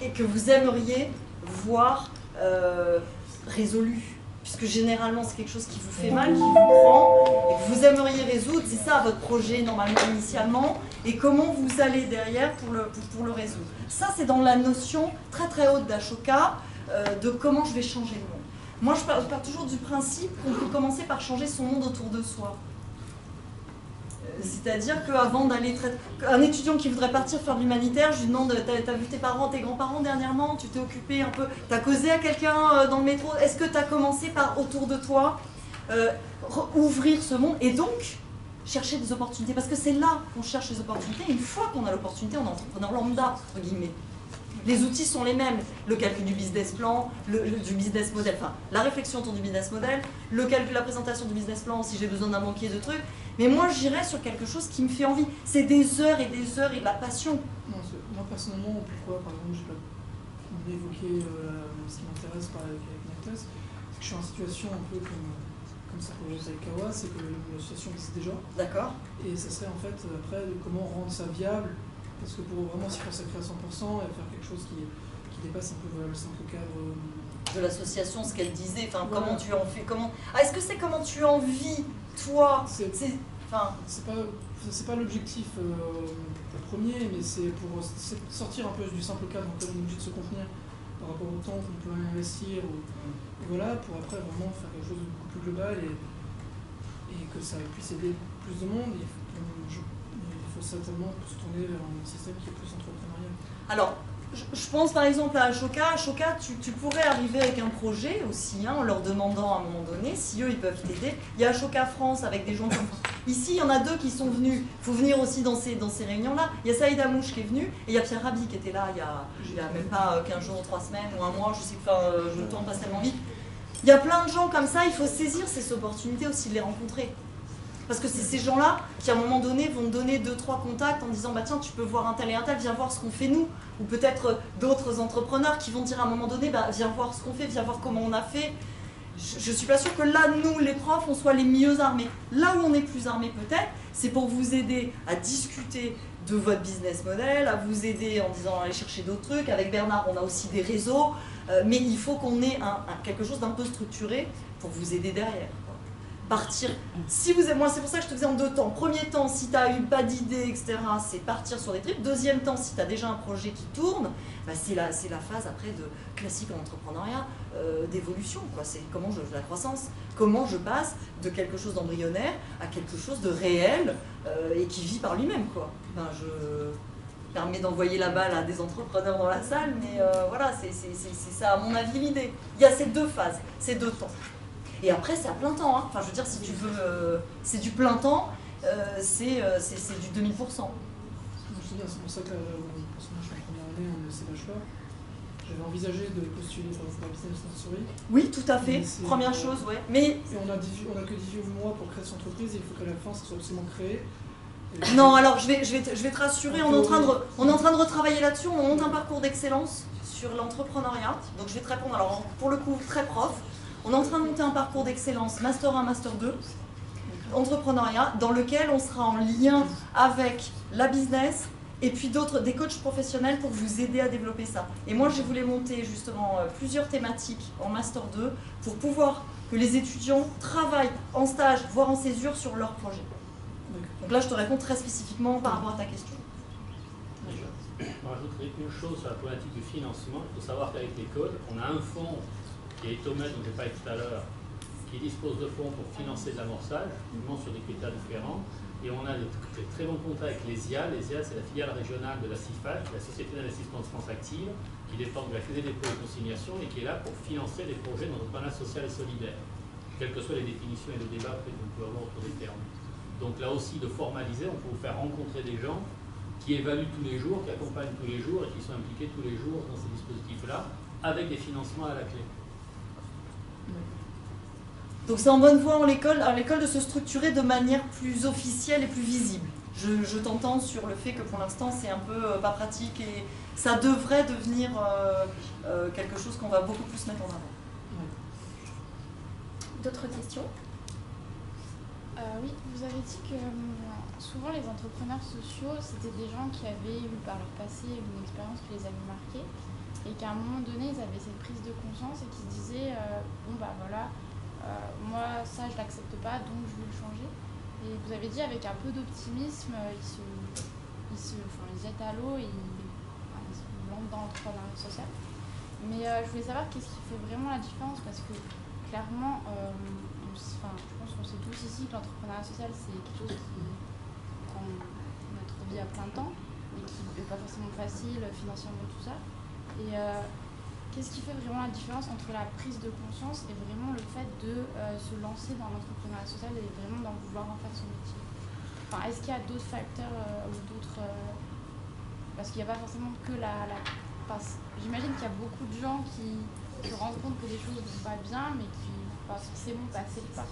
et que vous aimeriez voir résolu, puisque généralement c'est quelque chose qui vous fait mal, qui vous prend, et que vous aimeriez résoudre. C'est ça votre projet normalement initialement, et comment vous allez derrière pour le résoudre. Ça, c'est dans la notion très très haute d'Ashoka, de comment je vais changer le monde. Moi, je pars toujours du principe qu'on peut commencer par changer son monde autour de soi. C'est-à-dire qu'avant d'aller... Un étudiant qui voudrait partir faire de l'humanitaire, je lui demande, t'as vu tes parents, tes grands-parents dernièrement? Tu t'es occupé un peu? T'as causé à quelqu'un dans le métro? Est-ce que t'as commencé par autour de toi ouvrir ce monde? Et donc, chercher des opportunités. Parce que c'est là qu'on cherche les opportunités. Une fois qu'on a l'opportunité, on est entrepreneur lambda, entre guillemets. Les outils sont les mêmes, le calcul du business plan, du business model, enfin la réflexion autour du business model, le calcul, la présentation du business plan si j'ai besoin d'un banquier de trucs. Mais moi j'irais sur quelque chose qui me fait envie. C'est des heures et de la passion. Non, moi personnellement, pourquoi par exemple j'ai pas évoqué ce qui m'intéresse avec Inactus, c'est que je suis en situation un peu comme ça pour avec Kawa, c'est que l'association existe déjà. D'accord. Et ça serait en fait après comment rendre ça viable. Parce que pour vraiment s'y consacrer à 100% et faire quelque chose qui dépasse un peu le simple cadre de l'association, ce qu'elle disait, enfin voilà. Comment tu en fais, comment... Ah, est-ce que c'est comment tu en vis, toi? C'est pas l'objectif premier, mais c'est pour sortir un peu du simple cadre dans lequel on est obligé de se contenir par rapport au temps qu'on peut investir, voilà, pour après vraiment faire quelque chose de beaucoup plus global et que ça puisse aider plus de monde. Il faut certainement se tourner vers un système qui est plus entrepreneurial. Alors, je pense par exemple à Ashoka. Ashoka, tu pourrais arriver avec un projet aussi, en leur demandant à un moment donné si eux ils peuvent t'aider. Il y a Ashoka France avec des gens comme ici, il y en a 2 qui sont venus. Il faut venir aussi dans ces réunions-là. Il y a Saïd Amouche qui est venu et il y a Pierre Rabhi qui était là il y a même pas 15 jours, 3 semaines ou un mois, je sais pas, le temps passe tellement vite. Il y a plein de gens comme ça, il faut saisir ces opportunités aussi de les rencontrer. Parce que c'est ces gens-là qui, à un moment donné, vont donner 2-3 contacts en disant bah tiens, tu peux voir un tel et un tel, viens voir ce qu'on fait nous. Ou peut-être d'autres entrepreneurs qui vont dire à un moment donné bah viens voir ce qu'on fait, viens voir comment on a fait. Je suis pas sûre que là, nous, les profs, on soit les mieux armés. Là où on est plus armés peut-être, c'est pour vous aider à discuter de votre business model, à vous aider en disant aller chercher d'autres trucs. Avec Bernard, on a aussi des réseaux, mais il faut qu'on ait quelque chose d'un peu structuré pour vous aider derrière. Partir, moi c'est pour ça que je te faisais en 2 temps. Premier temps, si tu n'as eu pas d'idée, etc., c'est partir sur des trips. Deuxième temps, si tu as déjà un projet qui tourne, bah c'est la phase après de classique en entrepreneuriat, d'évolution. C'est comment la croissance, comment je passe de quelque chose d'embryonnaire à quelque chose de réel et qui vit par lui-même. Je permets d'envoyer la balle à des entrepreneurs dans la salle, mais voilà, c'est ça à mon avis l'idée. Il y a ces 2 phases, ces 2 temps. Et après, c'est à plein temps. Enfin, je veux dire, si tu veux, c'est du plein temps, c'est du 2000%. Je sais bien, c'est pour ça que parce que moi, je suis en première année en CBachelor, j'avais envisagé de postuler pour la business sensory. Oui, tout à fait. Première chose, ouais. Mais... Et on a que 18 mois pour créer cette entreprise, et il faut qu'à la fin, ça soit absolument créé. Non, alors je vais te rassurer, on est en train de retravailler là-dessus, on monte un parcours d'excellence sur l'entrepreneuriat. Donc je vais te répondre, alors pour le coup, très prof. On est en train de monter un parcours d'excellence, Master 1, Master 2, entrepreneuriat, dans lequel on sera en lien avec la business et puis des coachs professionnels pour vous aider à développer ça. Et moi, je voulais monter justement plusieurs thématiques en Master 2 pour pouvoir que les étudiants travaillent en stage, voire en césure sur leur projet. Donc là, je te réponds très spécifiquement par rapport à ta question. Je rajouterai une chose sur la problématique du financement. Il faut savoir qu'avec l'école, on a un fonds qui est Etomed, dont j'ai parlé tout à l'heure, qui dispose de fonds pour financer l'amorçage, uniquement sur des critères différents. Et on a de très bons contacts avec l'ESIA. L'ESIA, c'est la filiale régionale de la CIFAC, la Société d'investissement de France Active, qui dépend de la Caisse des dépôts et consignations et qui est là pour financer des projets d'entrepreneuriat social et solidaire, quelles que soient les définitions et le débat que nous pouvons avoir autour des termes. Donc là aussi, de formaliser, on peut vous faire rencontrer des gens qui évaluent tous les jours, qui accompagnent tous les jours et qui sont impliqués tous les jours dans ces dispositifs-là, avec des financements à la clé. Donc c'est en bonne voie à l'école de se structurer de manière plus officielle et plus visible. Je t'entends sur le fait que pour l'instant c'est un peu pas pratique et ça devrait devenir quelque chose qu'on va beaucoup plus mettre en avant. D'autres questions? Oui, vous avez dit que souvent les entrepreneurs sociaux c'était des gens qui avaient eu par leur passé une expérience qui les avait marqués et qu'à un moment donné ils avaient cette prise de conscience et qui se disaient bon bah voilà, moi ça je l'accepte pas donc je veux le changer. Et vous avez dit avec un peu d'optimisme ils jettent à l'eau et ils se lancent dans l'entrepreneuriat social. Mais je voulais savoir qu'est-ce qui fait vraiment la différence parce que clairement je pense qu'on sait tous ici que l'entrepreneuriat social c'est quelque chose notre vie à plein temps, et qui n'est pas forcément facile financièrement, tout ça. Et qu'est-ce qui fait vraiment la différence entre la prise de conscience et vraiment le fait de se lancer dans l'entrepreneuriat social et vraiment d'en vouloir en faire son métier? Enfin, est-ce qu'il y a d'autres facteurs ou d'autres... parce qu'il n'y a pas forcément que j'imagine qu'il y a beaucoup de gens qui se rendent compte que les choses ne vont pas bien, mais qui ne vont pas forcément passer le pas.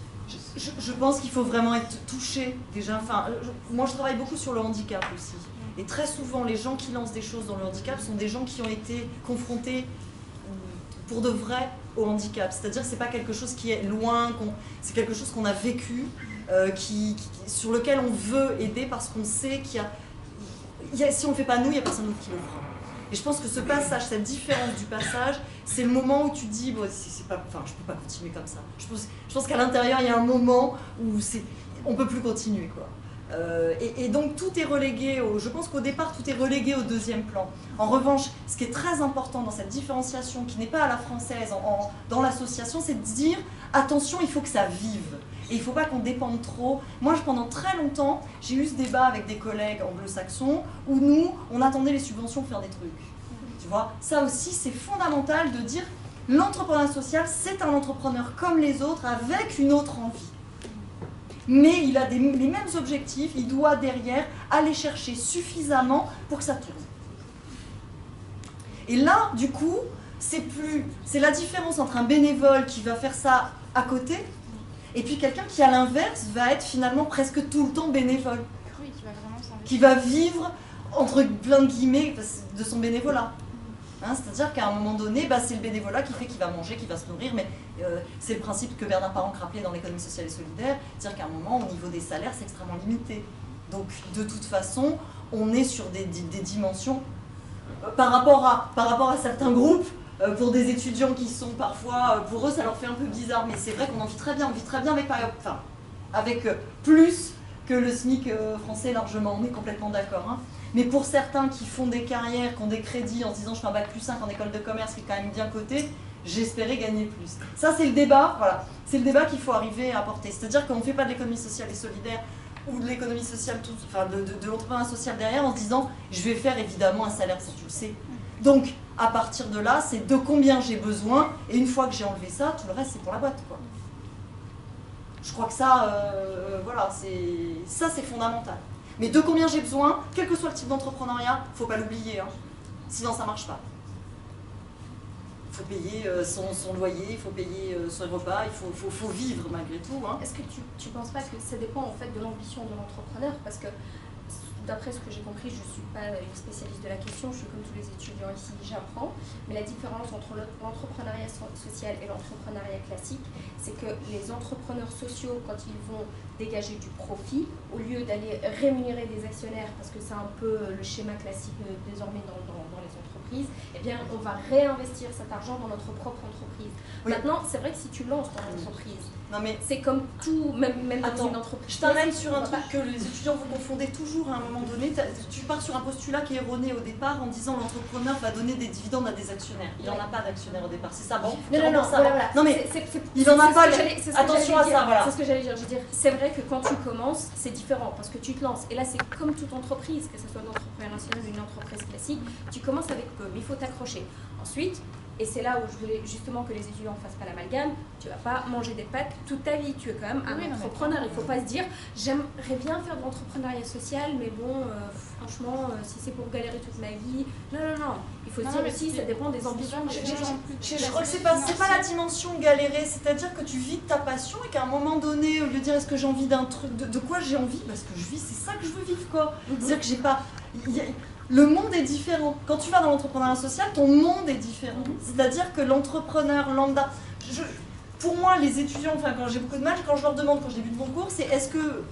Je pense qu'il faut vraiment être touché déjà. Enfin, moi, je travaille beaucoup sur le handicap aussi. Et très souvent, les gens qui lancent des choses dans le handicap sont des gens qui ont été confrontés pour de vrai au handicap. C'est-à-dire que ce n'est pas quelque chose qui est loin, c'est quelque chose qu'on a vécu, sur lequel on veut aider parce qu'on sait qu'il y a, si on ne le fait pas nous, il n'y a personne d'autre qui le fera. Et je pense que ce passage, cette différence du passage, c'est le moment où tu dis, bon, je ne peux pas continuer comme ça. Je pense qu'à l'intérieur, il y a un moment où on ne peut plus continuer, quoi. Et donc tout est relégué, je pense qu'au départ tout est relégué au deuxième plan. En revanche, ce qui est très important dans cette différenciation, qui n'est pas à la française dans l'association, c'est de dire attention, il faut que ça vive. Et il ne faut pas qu'on dépende trop. Moi, pendant très longtemps, j'ai eu ce débat avec des collègues anglo-saxons où nous, on attendait les subventions pour faire des trucs. Tu vois, ça aussi, c'est fondamental de dire l'entrepreneuriat social, c'est un entrepreneur comme les autres avec une autre envie. Mais il a les mêmes objectifs, il doit derrière aller chercher suffisamment pour que ça tourne. Et là, du coup, c'est la différence entre un bénévole qui va faire ça à côté et puis quelqu'un qui, à l'inverse, va être finalement presque tout le temps bénévole. Oui, qui va vivre, entre plein de guillemets, de son bénévolat. Hein, c'est-à-dire qu'à un moment donné, c'est le bénévolat qui fait qu'il va manger, qu'il va se nourrir, mais c'est le principe que Bernard Parent rappelait dans l'économie sociale et solidaire, c'est-à-dire qu'à un moment, au niveau des salaires, c'est extrêmement limité. Donc, de toute façon, on est sur des dimensions, par rapport à certains groupes, pour des étudiants qui sont parfois, pour eux, ça leur fait un peu bizarre, mais c'est vrai qu'on en vit très bien, avec plus que le SMIC français largement, on est complètement d'accord. Hein. Mais pour certains qui font des carrières, qui ont des crédits en se disant je fais un bac+5 en école de commerce qui est quand même bien coté, j'espérais gagner plus. Ça c'est le débat, voilà. C'est le débat qu'il faut arriver à apporter. C'est-à-dire qu'on ne fait pas de l'économie sociale et solidaire ou de l'économie sociale, de l'entrepreneuriat social derrière en se disant je vais faire évidemment un salaire, ça tu le sais. Donc à partir de là, c'est de combien j'ai besoin et une fois que j'ai enlevé ça, tout le reste c'est pour la boîte, quoi. Je crois que ça, voilà, ça c'est fondamental. Mais de combien j'ai besoin, quel que soit le type d'entrepreneuriat, il ne faut pas l'oublier, hein. Sinon ça ne marche pas. Il faut payer son loyer, il faut payer son repas, il faut vivre malgré tout. Hein. Est-ce que tu ne penses pas que ça dépend en fait de l'ambition de l'entrepreneur? Parce que d'après ce que j'ai compris, je ne suis pas une spécialiste de la question, je suis comme tous les étudiants ici, j'apprends. Mais la différence entre l'entrepreneuriat social et l'entrepreneuriat classique, c'est que les entrepreneurs sociaux, quand ils vont dégager du profit, au lieu d'aller rémunérer des actionnaires, parce que c'est un peu le schéma classique désormais dans les entreprises, eh bien on va réinvestir cet argent dans notre propre entreprise. Oui. Maintenant, c'est vrai que si tu lances ton entreprise, c'est comme tout, même dans une entreprise. Je t'amène sur un truc que les étudiants vous confondez toujours à un moment donné. Tu pars sur un postulat qui est erroné au départ en disant l'entrepreneur va donner des dividendes à des actionnaires. Il n'en a pas d'actionnaires au départ, c'est ça? Bon, non, mais il n'en a pas. Attention à ça, voilà. C'est ce que j'allais dire. Je veux dire, c'est vrai que quand tu commences, c'est différent parce que tu te lances. Et là, c'est comme toute entreprise, que ce soit une entreprise nationale ou une entreprise classique, tu commences avec peu, mais il faut t'accrocher. Ensuite, et c'est là où je voulais justement que les étudiants ne fassent pas l'amalgame, tu ne vas pas manger des pâtes toute ta vie, tu es quand même un entrepreneur. Il ne faut pas se dire, j'aimerais bien faire de l'entrepreneuriat social, mais bon, franchement, si c'est pour galérer toute ma vie, non. Il faut se dire aussi, ça dépend des ambitions. Je crois que c'est pas la dimension galérer, c'est-à-dire que tu vis de ta passion et qu'à un moment donné, au lieu de dire est-ce que j'ai envie d'un truc, de quoi j'ai envie, parce que je vis, c'est ça que je veux vivre, quoi. C'est-à-dire que j'ai pas... Le monde est différent. Quand tu vas dans l'entrepreneuriat social, ton monde est différent. C'est-à-dire que l'entrepreneur lambda... Pour moi, les étudiants, quand j'ai beaucoup de mal, quand je leur demande, quand je débute mon cours, c'est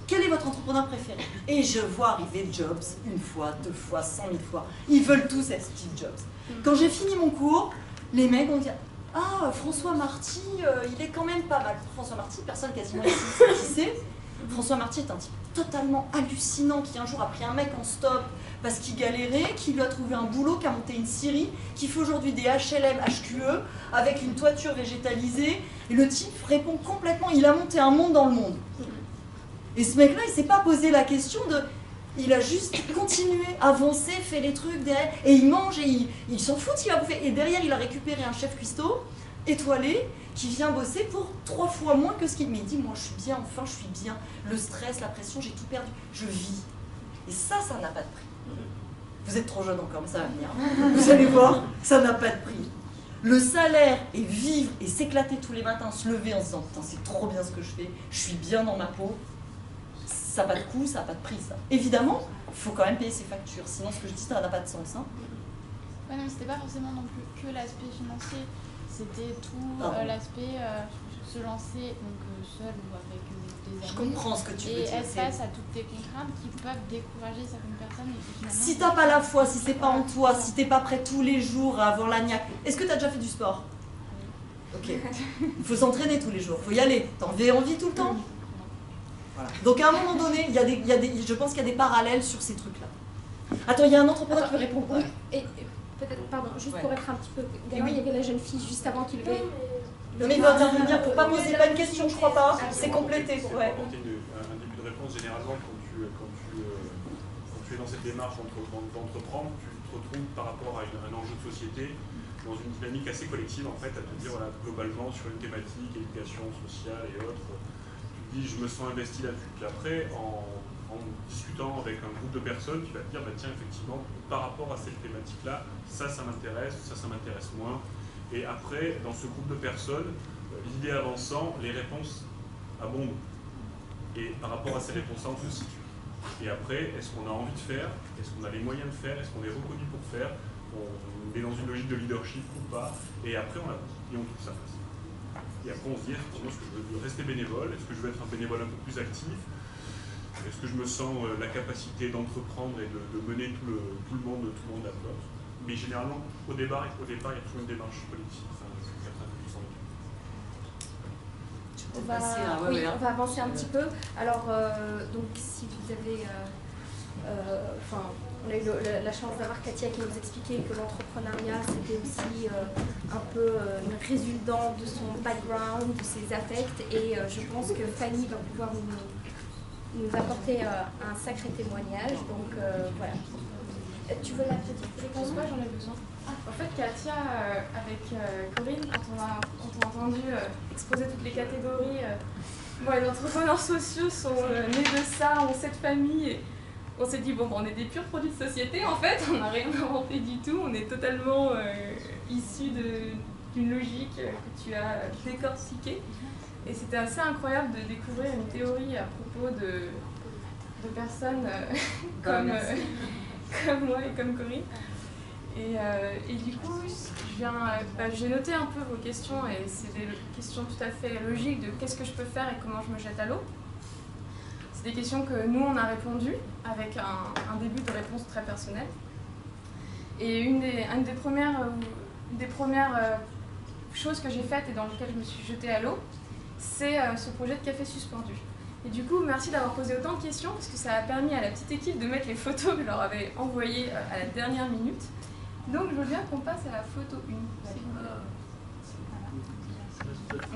quel est votre entrepreneur préféré? Et je vois arriver Jobs une fois, 2 fois, 100 000 fois. Ils veulent tous être Steve Jobs. Quand j'ai fini mon cours, les mecs vont dire « Ah, François Marty, il est quand même pas mal. » François Marty, personne quasiment ici sait qui c'est. François Marty est un type totalement hallucinant qui un jour a pris un mec en stop parce qu'il galérait, qui lui a trouvé un boulot, qui a monté une scierie, qui fait aujourd'hui des HLM, HQE, avec une toiture végétalisée. Et le type répond complètement, il a monté un monde dans le monde. Et ce mec-là, il ne s'est pas posé la question de Il a juste continué, avancé, fait les trucs derrière, et il mange, et il s'en fout s'il a bouffé. Et derrière, il a récupéré un chef cuistot, étoilé, qui vient bosser pour 3 fois moins que ce qu'il... Mais il dit, moi je suis bien, enfin je suis bien. Le stress, la pression, j'ai tout perdu. Je vis. Et ça n'a pas de prix. Vous êtes trop jeune encore, mais ça va venir. Vous allez voir, ça n'a pas de prix. Le salaire et vivre et s'éclater tous les matins, se lever en se disant, putain c'est trop bien ce que je fais, je suis bien dans ma peau, ça n'a pas de coût, ça n'a pas de prix ça. Évidemment, il faut quand même payer ses factures, sinon ce que je dis ça n'a pas de sens. Hein. Ouais, non, mais c'était pas forcément non plus que l'aspect financier, c'était tout l'aspect se lancer donc seul ou avec des amis. Je comprends ce que tu veux dire. Et être face à toutes tes contraintes qui peuvent décourager certaines personnes. Et si t'as pas la foi, si c'est pas en toi, si t'es pas prêt tous les jours à avoir l'agnac. Est-ce que t'as déjà fait du sport? Ok. Il faut s'entraîner tous les jours, il faut y aller. T'en as envie tout le temps? Voilà. Donc à un moment donné, je pense qu'il y a des parallèles sur ces trucs-là. Attends, il y a un entrepreneur qui veut répondre. Oui. Et peut-être, pardon, juste pour être un petit peu... D'ailleurs, il y avait la jeune fille juste avant qui levait... Non mais il va intervenir pour pas poser pas une question, je crois pas. C'est complété. Ouais. Un début de réponse, généralement, quand tu es dans cette démarche d'entreprendre, tu te retrouves par rapport à un enjeu de société dans une dynamique assez collective, en fait, à te dire, voilà, globalement, sur une thématique, éducation sociale et autres, tu te dis, je me sens investi là-dessus. Puis après, en discutant avec un groupe de personnes, tu vas te dire, bah, tiens, effectivement, par rapport à cette thématique-là, ça m'intéresse, ça m'intéresse moins. Et après, dans ce groupe de personnes, l'idée avançant, les réponses abondent. Et par rapport à ces réponses-là, on se situe. Et après, est-ce qu'on a envie de faire? Est-ce qu'on a les moyens de faire? Est-ce qu'on est reconnu pour faire? On est dans une logique de leadership ou pas? Et après, on avance. Et on trouve sa place. Et après, on se dit, effectivement, est-ce que je veux rester bénévole? Est-ce que je veux être un bénévole un peu plus actif? Est-ce que je me sens la capacité d'entreprendre et de mener tout le monde à bloc? Mais généralement, au départ, il y a toujours une démarche politique. On va avancer un petit peu. Alors, donc, si vous avez... on a eu la chance d'avoir Katia qui nous expliquait que l'entrepreneuriat, c'était aussi un peu une résultante de son background, de ses affects. Et je pense que Fanny va pouvoir nous apporter un sacré témoignage. Donc, voilà. Tu veux la petite réponse? Moi, j'en ai besoin. En fait, Katia, avec Corinne, quand on a entendu exposer toutes les catégories, les entrepreneurs sociaux sont nés de ça, ont cette famille. Et on s'est dit, bon, on est des purs produits de société, en fait, on n'a rien inventé du tout, on est totalement issus d'une logique que tu as décortiquée. Et c'était assez incroyable de découvrir une théorie à propos de personnes comme moi et comme Corinne. Et du coup, j'ai noté un peu vos questions, et c'est des questions tout à fait logiques de qu'est-ce que je peux faire et comment je me jette à l'eau. C'est des questions que nous, on a répondu avec un début de réponse très personnel. Et une des premières choses que j'ai faites et dans lesquelles je me suis jetée à l'eau, c'est ce projet de café suspendu. Et du coup, merci d'avoir posé autant de questions, parce que ça a permis à la petite équipe de mettre les photos que je leur avais envoyées à la dernière minute. Donc je veux bien qu'on passe à la photo 1.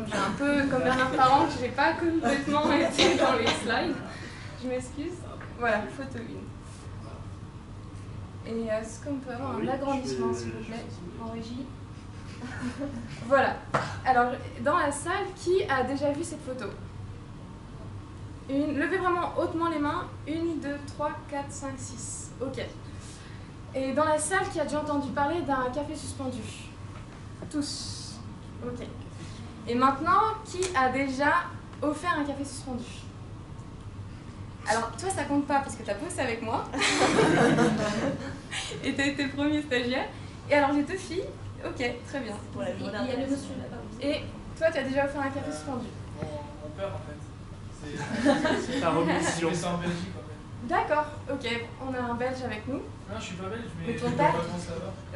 J'ai un peu, comme Bernard Parent, je n'ai pas complètement été dans les slides. Je m'excuse. Voilà, photo 1. Et est-ce qu'on peut avoir un agrandissement, s'il vous plaît, en régie? Voilà. Alors, dans la salle, qui a déjà vu cette photo? Levez vraiment hautement les mains. 1, 2, 3, 4, 5, 6. Ok. Et dans la salle, qui a déjà entendu parler d'un café suspendu? Tous. Ok. Et maintenant, qui a déjà offert un café suspendu? Alors, toi, ça compte pas parce que tu as bossé avec moi. Et tu as été premier stagiaire. Et alors, les 2 filles, ok, très bien. Il y a le monsieur là-bas. Et toi, tu as déjà offert un café suspendu? Mon père, en fait. C'est ta remission. C'est en Belgique, en fait. D'accord, ok. On a un Belge avec nous. Non, je suis pas belge, mais ton père?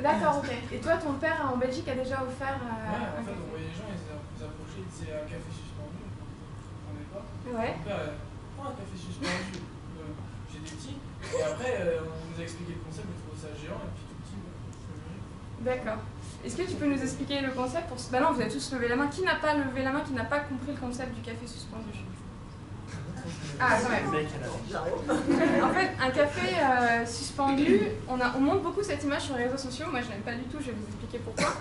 D'accord, ok. Et toi, ton père en Belgique a déjà offert ouais, en fait, on voyait les gens, ils approchaient, ils disaient un café suspendu. On n'est pas. Ouais. Mon père, un café suspendu. J'ai des petits. Et après, on nous a expliqué le concept, on trouvait ça géant, et puis tout petit, D'accord. Est-ce que tu peux nous expliquer le concept pour... Bah non, vous avez tous levé la main. Qui n'a pas levé la main, qui n'a pas compris le concept du café suspendu? Ah, quand même. En fait, un café suspendu, on montre beaucoup cette image sur les réseaux sociaux. Moi, je n'aime pas du tout, je vais vous expliquer pourquoi.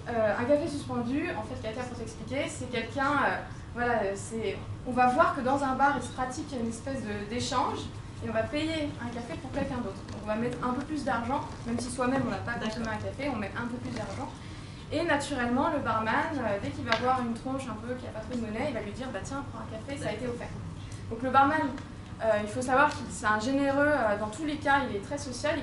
Un café suspendu, en fait, Katia, pour t'expliquer, c'est quelqu'un, voilà, on va voir que dans un bar, il se pratique une espèce d'échange, et on va payer un café pour quelqu'un d'autre. Donc on va mettre un peu plus d'argent, même si soi-même on n'a pas consommé un café, on met un peu plus d'argent. Et naturellement, le barman, dès qu'il va voir une tronche un peu qui n'a pas trop de monnaie, il va lui dire bah tiens, prends un café, ça a été offert. Donc le barman, il faut savoir qu'il c'est un généreux dans tous les cas, il est très social.